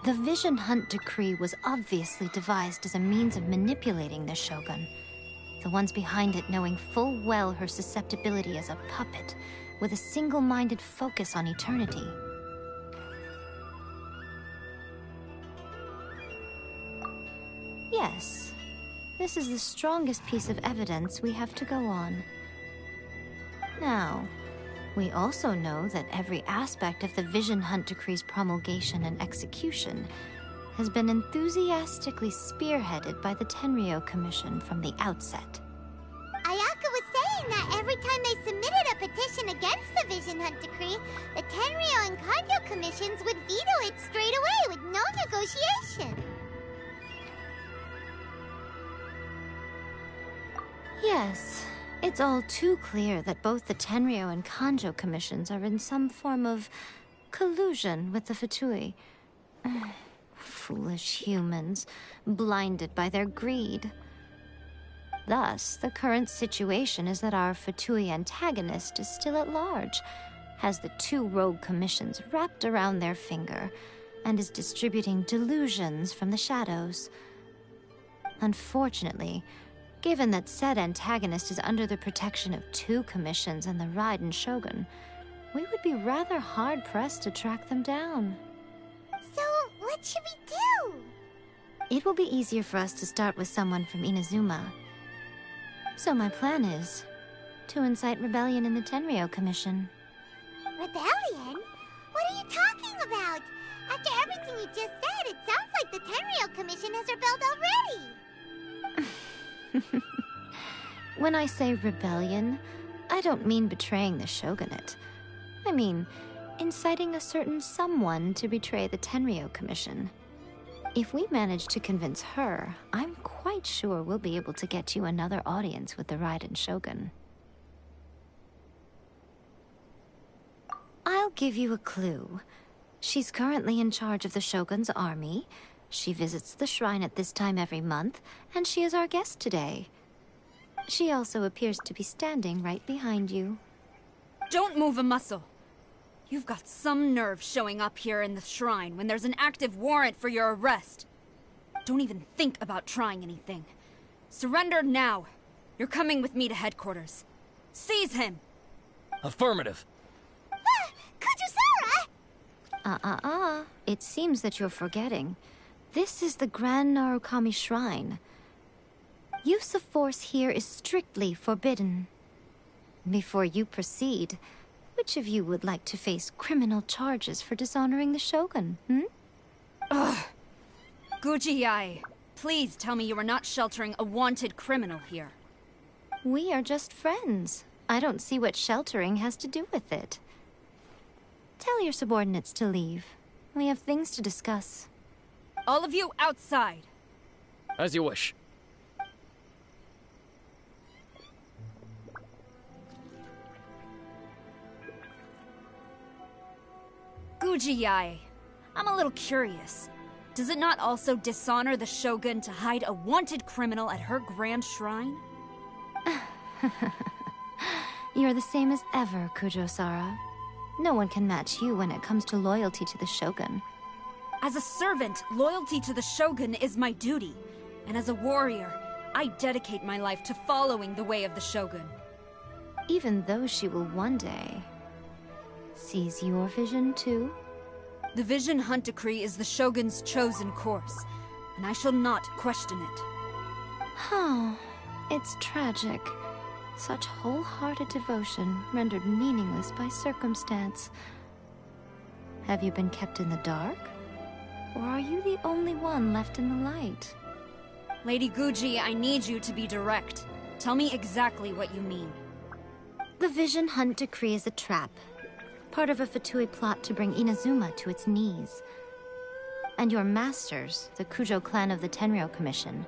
The Vision Hunt Decree was obviously devised as a means of manipulating the Shogun. The ones behind it knowing full well her susceptibility as a puppet, with a single-minded focus on eternity. Yes, this is the strongest piece of evidence we have to go on. Now, we also know that every aspect of the Vision Hunt Decree's promulgation and execution has been enthusiastically spearheaded by the Tenryou Commission from the outset. Ayaka was saying that every time they submitted a petition against the Vision Hunt Decree, the Tenryou and Kanjo commissions would veto it straight away with no negotiation. Yes. It's all too clear that both the Tenryou and Kanjo commissions are in some form of collusion with the Fatui. Foolish humans, blinded by their greed. Thus, the current situation is that our Fatui antagonist is still at large, has the two rogue commissions wrapped around their finger, and is distributing delusions from the shadows. Unfortunately, given that said antagonist is under the protection of two commissions and the Raiden Shogun, we would be rather hard-pressed to track them down. So, what should we do? It will be easier for us to start with someone from Inazuma. So my plan is to incite rebellion in the Tenryou Commission. Rebellion? What are you talking about? After everything you just said, it sounds like the Tenryou Commission has rebelled already. When I say rebellion, I don't mean betraying the shogunate. I mean, inciting a certain someone to betray the Tenryou Commission. If we manage to convince her, I'm quite sure we'll be able to get you another audience with the Raiden Shogun. I'll give you a clue. She's currently in charge of the Shogun's army. She visits the shrine at this time every month, and she is our guest today. She also appears to be standing right behind you. Don't move a muscle. You've got some nerve showing up here in the shrine when there's an active warrant for your arrest. Don't even think about trying anything. Surrender now. You're coming with me to headquarters. Seize him! Affirmative. Kujusara! It seems that you're forgetting. This is the Grand Narukami Shrine. Use of force here is strictly forbidden. Before you proceed, which of you would like to face criminal charges for dishonoring the Shogun, Ugh! Gujiyai, please tell me you are not sheltering a wanted criminal here. We are just friends. I don't see what sheltering has to do with it. Tell your subordinates to leave. We have things to discuss. All of you outside. As you wish. Gujiyai, I'm a little curious. Does it not also dishonor the Shogun to hide a wanted criminal at her grand shrine? You're the same as ever, Kujo-Sara. No one can match you when it comes to loyalty to the Shogun. As a servant, loyalty to the Shogun is my duty. And as a warrior, I dedicate my life to following the way of the Shogun. Even though she will one day seize your vision too? The Vision Hunt Decree is the Shogun's chosen course, and I shall not question it. Oh, it's tragic. Such wholehearted devotion rendered meaningless by circumstance. Have you been kept in the dark? Or are you the only one left in the light? Lady Guji, I need you to be direct. Tell me exactly what you mean. The Vision Hunt Decree is a trap. Part of a Fatui plot to bring Inazuma to its knees. And your masters, the Kujo clan of the Tenryou Commission,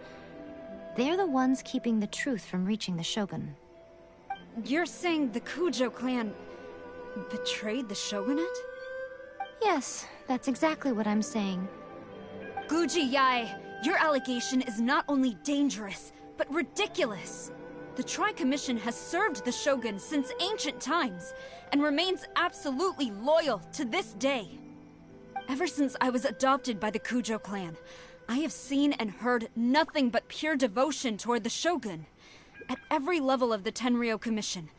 they're the ones keeping the truth from reaching the Shogun. You're saying the Kujo clan betrayed the Shogunate? Yes, that's exactly what I'm saying. Guji Yae, your allegation is not only dangerous, but ridiculous. The Tri-Commission has served the Shogun since ancient times, and remains absolutely loyal to this day. Ever since I was adopted by the Kujo clan, I have seen and heard nothing but pure devotion toward the Shogun. At every level of the Tenryou Commission,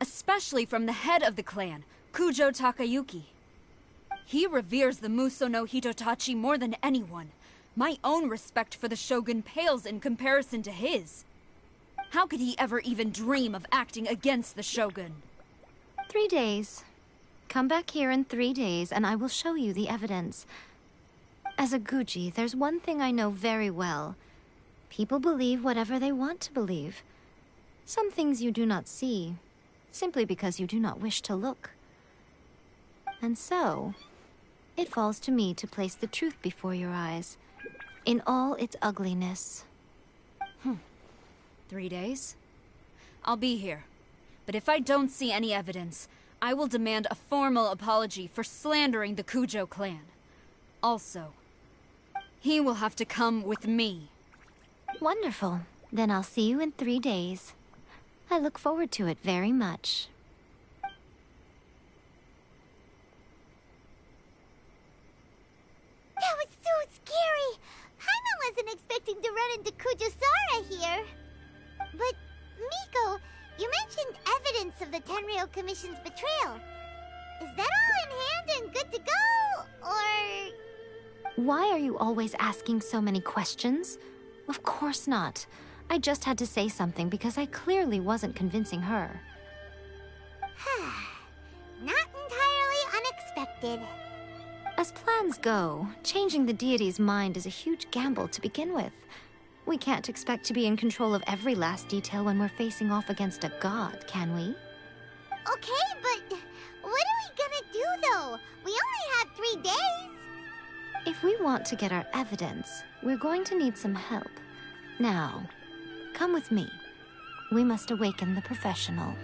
especially from the head of the clan, Kujo Takayuki. He reveres the Muso no Hitotachi more than anyone. My own respect for the Shogun pales in comparison to his. How could he ever even dream of acting against the Shogun? 3 days. Come back here in 3 days, and I will show you the evidence. As a Guji, there's one thing I know very well. People believe whatever they want to believe. Some things you do not see, simply because you do not wish to look. And so, it falls to me to place the truth before your eyes, in all its ugliness. 3 days? I'll be here. But if I don't see any evidence, I will demand a formal apology for slandering the Kujo clan. Also, he will have to come with me. Wonderful. Then I'll see you in 3 days. I look forward to it very much. That was so scary! Paimon wasn't expecting to run into Kujosara here. But, Miko, you mentioned evidence of the Tenryou Commission's betrayal. Is that all in hand and good to go, or...? Why are you always asking so many questions? Of course not. I just had to say something because I clearly wasn't convincing her. Not entirely unexpected. As plans go, changing the deity's mind is a huge gamble to begin with. We can't expect to be in control of every last detail when we're facing off against a god, can we? Okay, but what are we gonna do, though? We only have 3 days. If we want to get our evidence, we're going to need some help. Now, come with me. We must awaken the professional.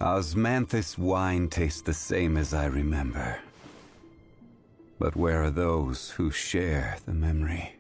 Osmanthus wine tastes the same as I remember. But where are those who share the memory?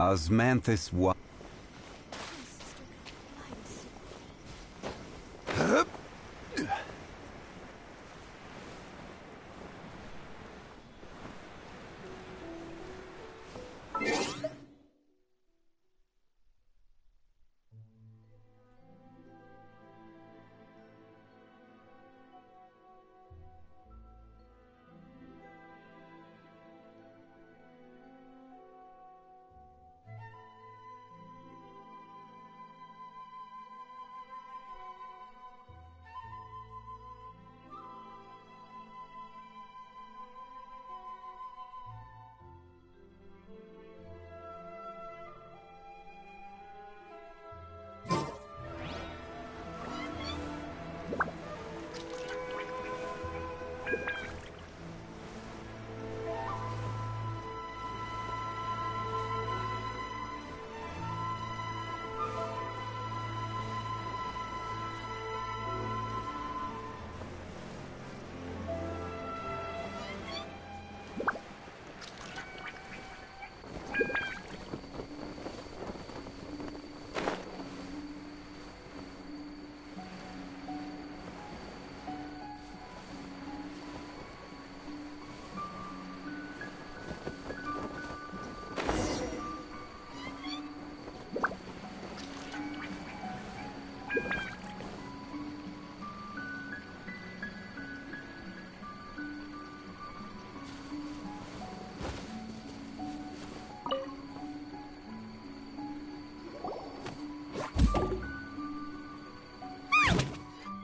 Osmanthus wa-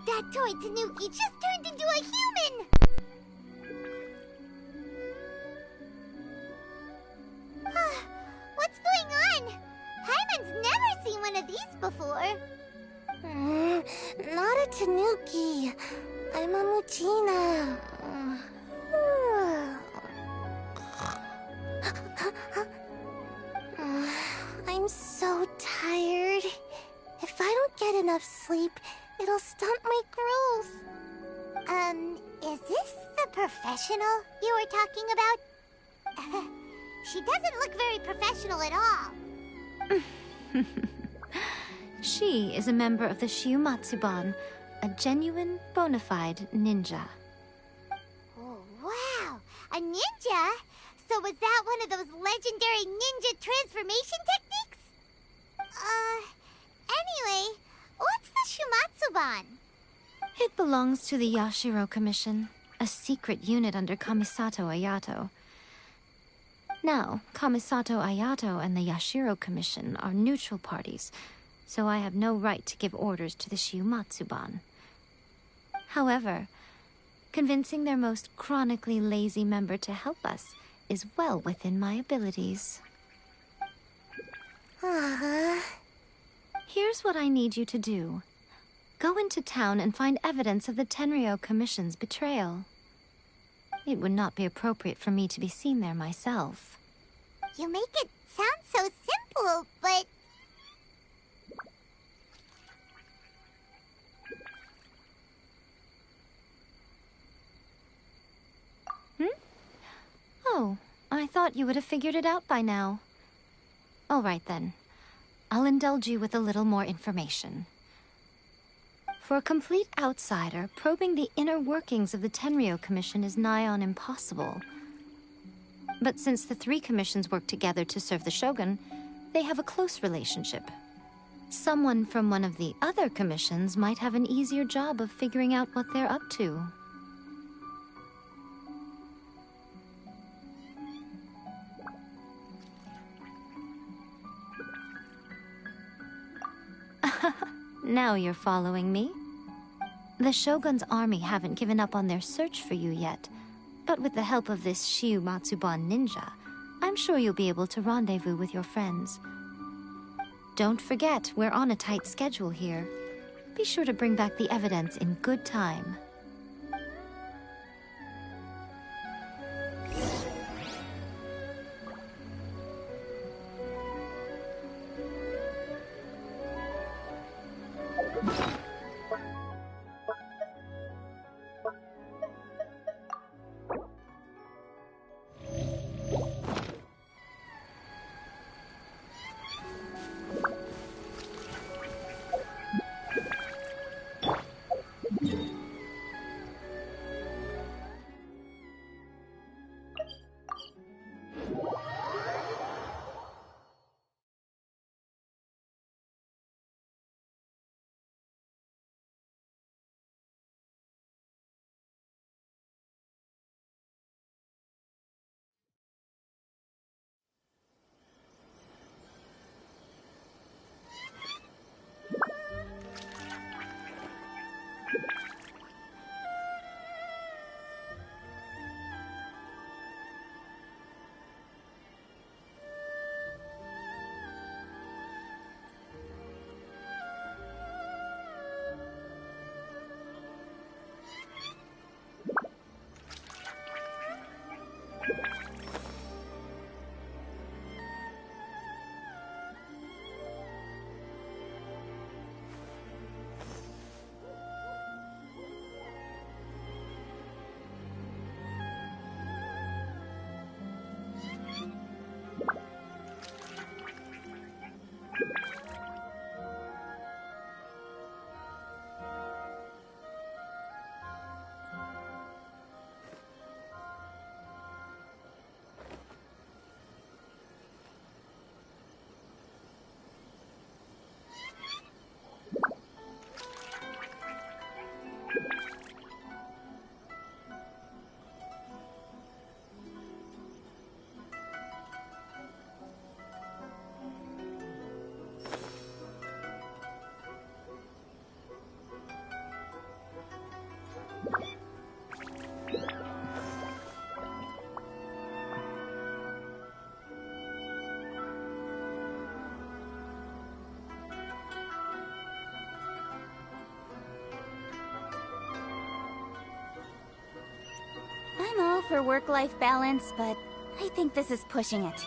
That toy Tanuki just turned into a human! What's going on? Paimon's never seen one of these before. Not a Tanuki. I'm a Muchina. I'm so tired. If I don't get enough sleep, it'll stunt my growth. Is this the professional you were talking about? She doesn't look very professional at all. She is a member of the Shiumatsuban, a genuine, bona fide ninja. Oh, wow! A ninja? So was that one of those legendary ninja transformation techniques? Anyway, what's the Shiumatsuban? It belongs to the Yashiro Commission, a secret unit under Kamisato Ayato. Now, Kamisato Ayato and the Yashiro Commission are neutral parties, so I have no right to give orders to the Shiumatsuban. However, convincing their most chronically lazy member to help us is well within my abilities. Here's what I need you to do. Go into town and find evidence of the Tenryo Commission's betrayal. It would not be appropriate for me to be seen there myself. You make it sound so simple, but... Oh, I thought you would have figured it out by now. All right then. I'll indulge you with a little more information. For a complete outsider, probing the inner workings of the Tenryo Commission is nigh on impossible. But since the three commissions work together to serve the Shogun, they have a close relationship. Someone from one of the other commissions might have an easier job of figuring out what they're up to. Now you're following me. The Shogun's army haven't given up on their search for you yet, but with the help of this Shiumatsuban ninja, I'm sure you'll be able to rendezvous with your friends. Don't forget, we're on a tight schedule here. Be sure to bring back the evidence in good time. for work-life balance, but I think this is pushing it.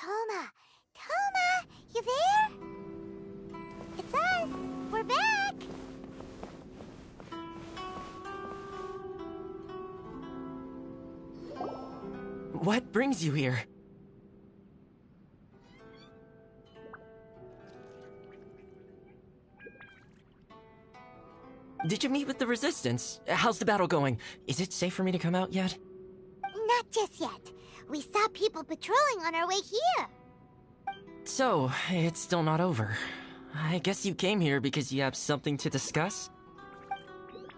Toma! Toma! You there? It's us! We're back! What brings you here? Did you meet with the Resistance? How's the battle going? Is it safe for me to come out yet? Not just yet. We saw people patrolling on our way here. So, it's still not over. I guess you came here because you have something to discuss?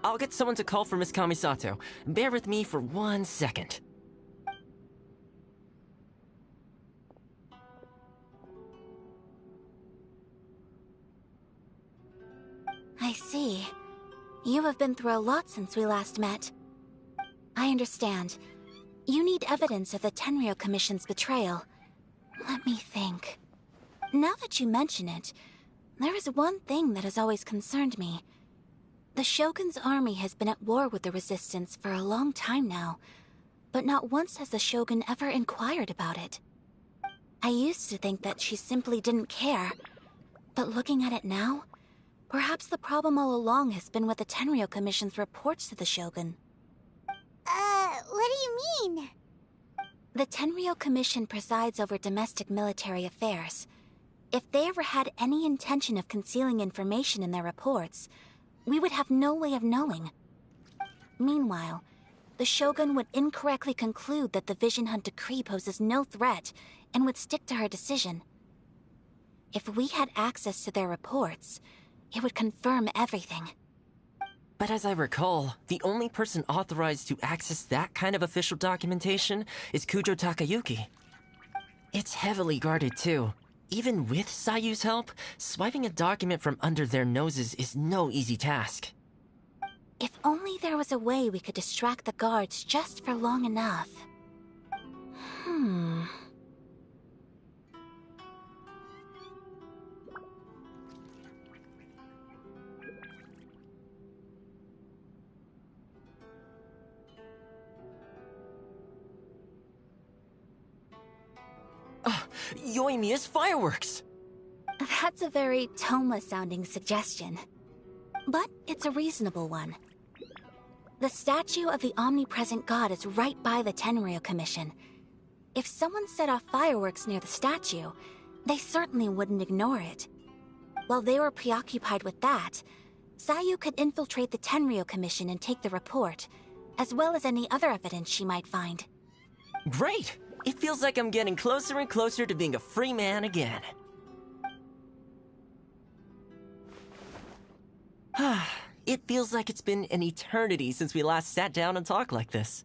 I'll get someone to call for Miss Kamisato. Bear with me for 1 second. I see. You have been through a lot since we last met. I understand. You need evidence of the Tenryou Commission's betrayal. Let me think. Now that you mention it, there is one thing that has always concerned me. The Shogun's army has been at war with the Resistance for a long time now, but not once has the Shogun ever inquired about it. I used to think that she simply didn't care, but looking at it now, perhaps the problem all along has been with the Tenryou Commission's reports to the Shogun. What do you mean? The Tenryou Commission presides over domestic military affairs. If they ever had any intention of concealing information in their reports, we would have no way of knowing. Meanwhile, the Shogun would incorrectly conclude that the Vision Hunt decree poses no threat and would stick to her decision. If we had access to their reports, it would confirm everything. But as I recall, the only person authorized to access that kind of official documentation is Kujo Takayuki. It's heavily guarded too. Even with Sayu's help, swiping a document from under their noses is no easy task. If only there was a way we could distract the guards just for long enough. Yoimiya's fireworks! That's a very Toma-sounding suggestion. But it's a reasonable one. The statue of the omnipresent god is right by the Tenryou Commission. If someone set off fireworks near the statue, they certainly wouldn't ignore it. While they were preoccupied with that, Sayu could infiltrate the Tenryou Commission and take the report, as well as any other evidence she might find. Great! It feels like I'm getting closer and closer to being a free man again. It feels like it's been an eternity since we last sat down and talked like this.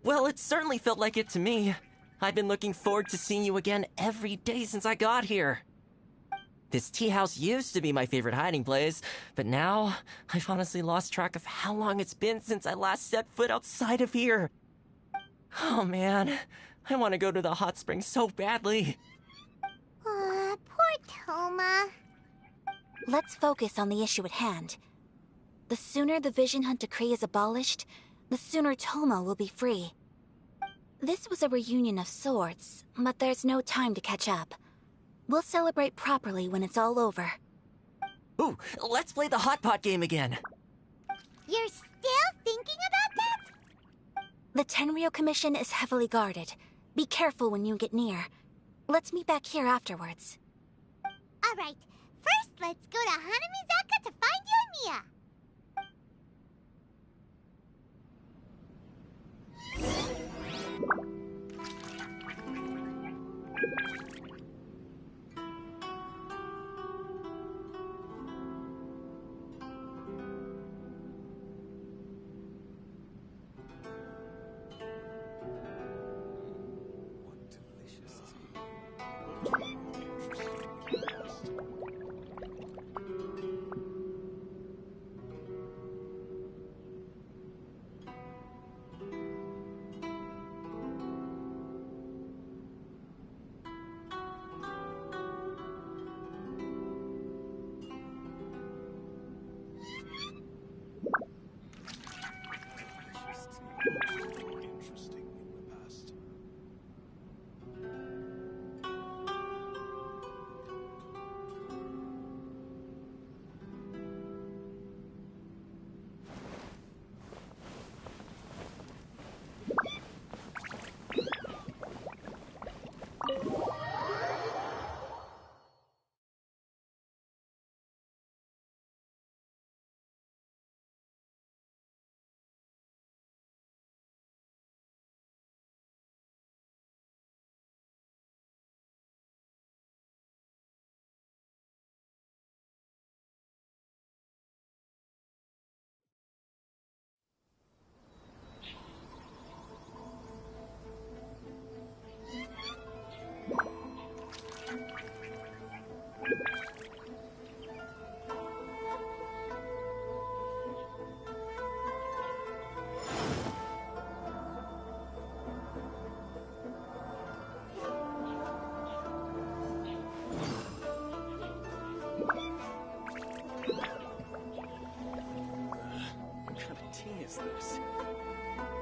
Well, it certainly felt like it to me. I've been looking forward to seeing you again every day since I got here. This tea house used to be my favorite hiding place, but now I've honestly lost track of how long it's been since I last set foot outside of here. Oh man, I want to go to the hot springs so badly. Poor Toma. Let's focus on the issue at hand. The sooner the Vision Hunt Decree is abolished, the sooner Toma will be free. This was a reunion of sorts, but there's no time to catch up. We'll celebrate properly when it's all over. Ooh, let's play the hot pot game again. You're still thinking about that? The Tenryou Commission is heavily guarded. Be careful when you get near. Let's meet back here afterwards. Alright, first let's go to Hanamizaka to find Yoimiya.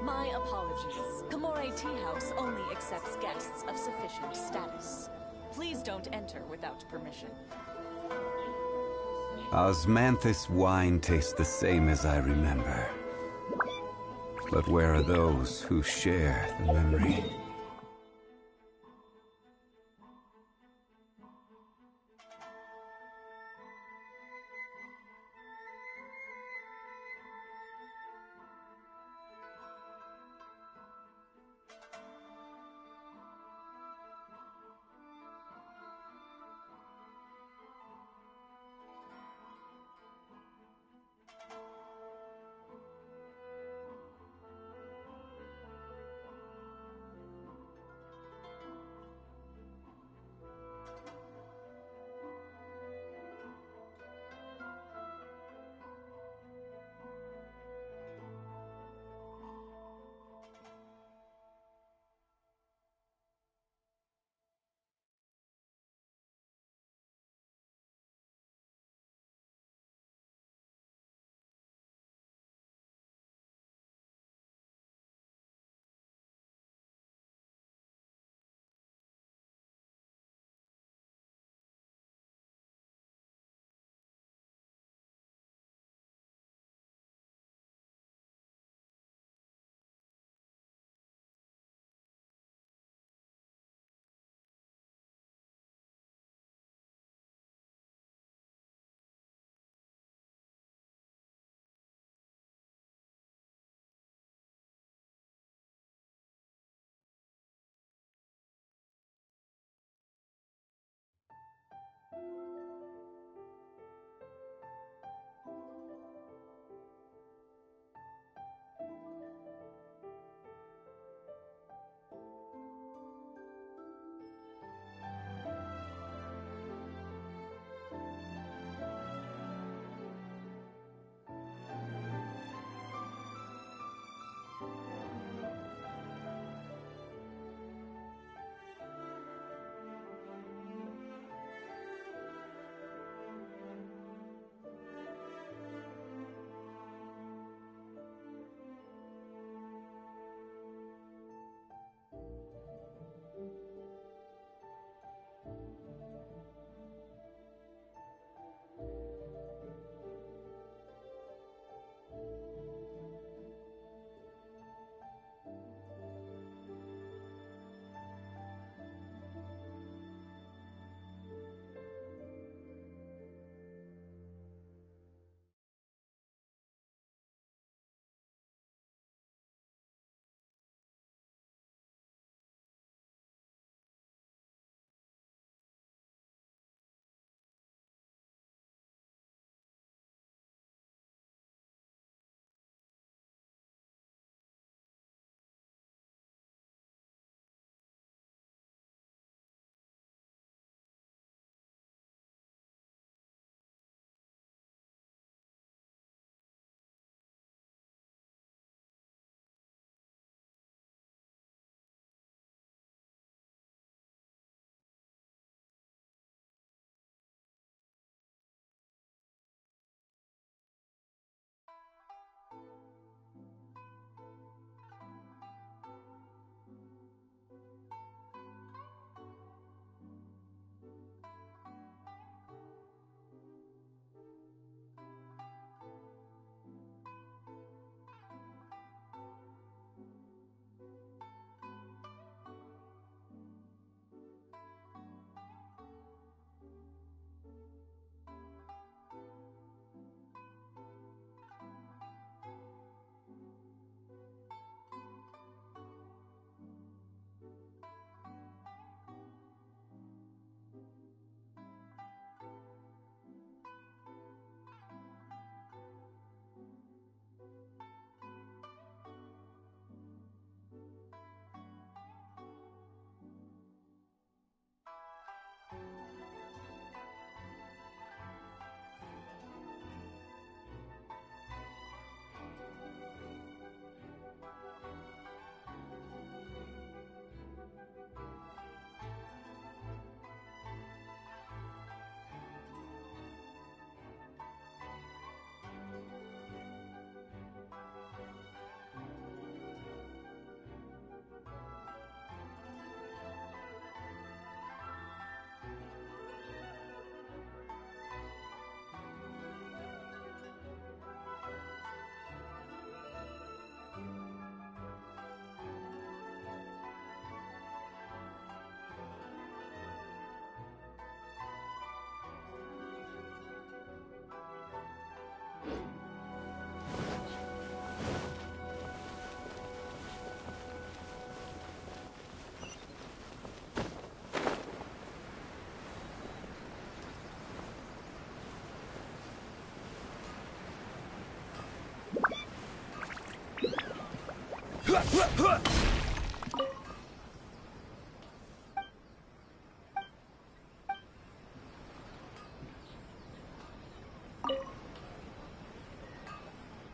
My apologies. Kamore Tea House only accepts guests of sufficient status. Please don't enter without permission. Osmanthus wine tastes the same as I remember. But where are those who share the memory?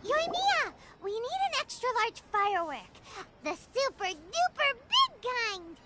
Yoimiya! We need an extra large firework. The super duper big kind.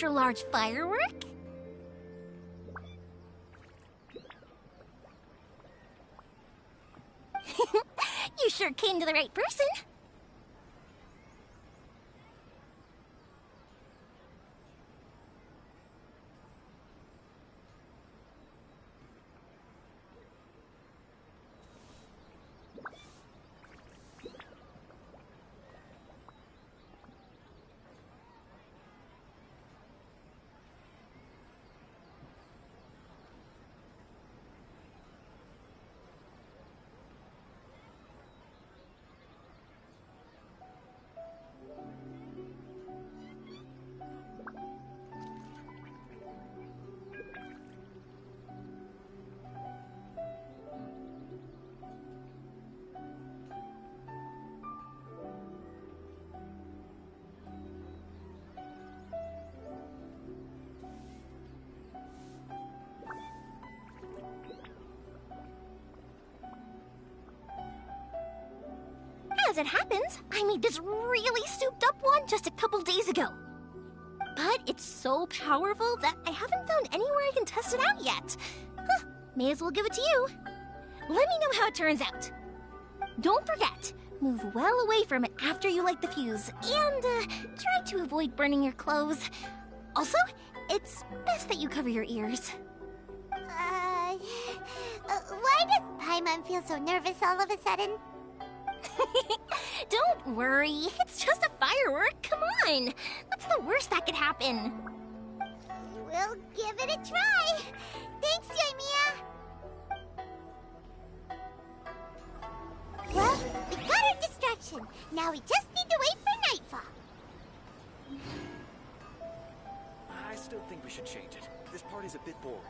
extra-large firework? You sure came to the right person. As it happens, I made this really souped up one just a couple days ago. But it's so powerful that I haven't found anywhere I can test it out yet. Huh, may as well give it to you. Let me know how it turns out. Don't forget, move well away from it after you light the fuse, and try to avoid burning your clothes. Also, it's best that you cover your ears. Why does Paimon feel so nervous all of a sudden? Don't worry, it's just a firework. Come on, what's the worst that could happen? We'll give it a try. Thanks, Yoimiya. Well, we got our distraction. Now we just need to wait for nightfall. I still think we should change it. This part is a bit boring.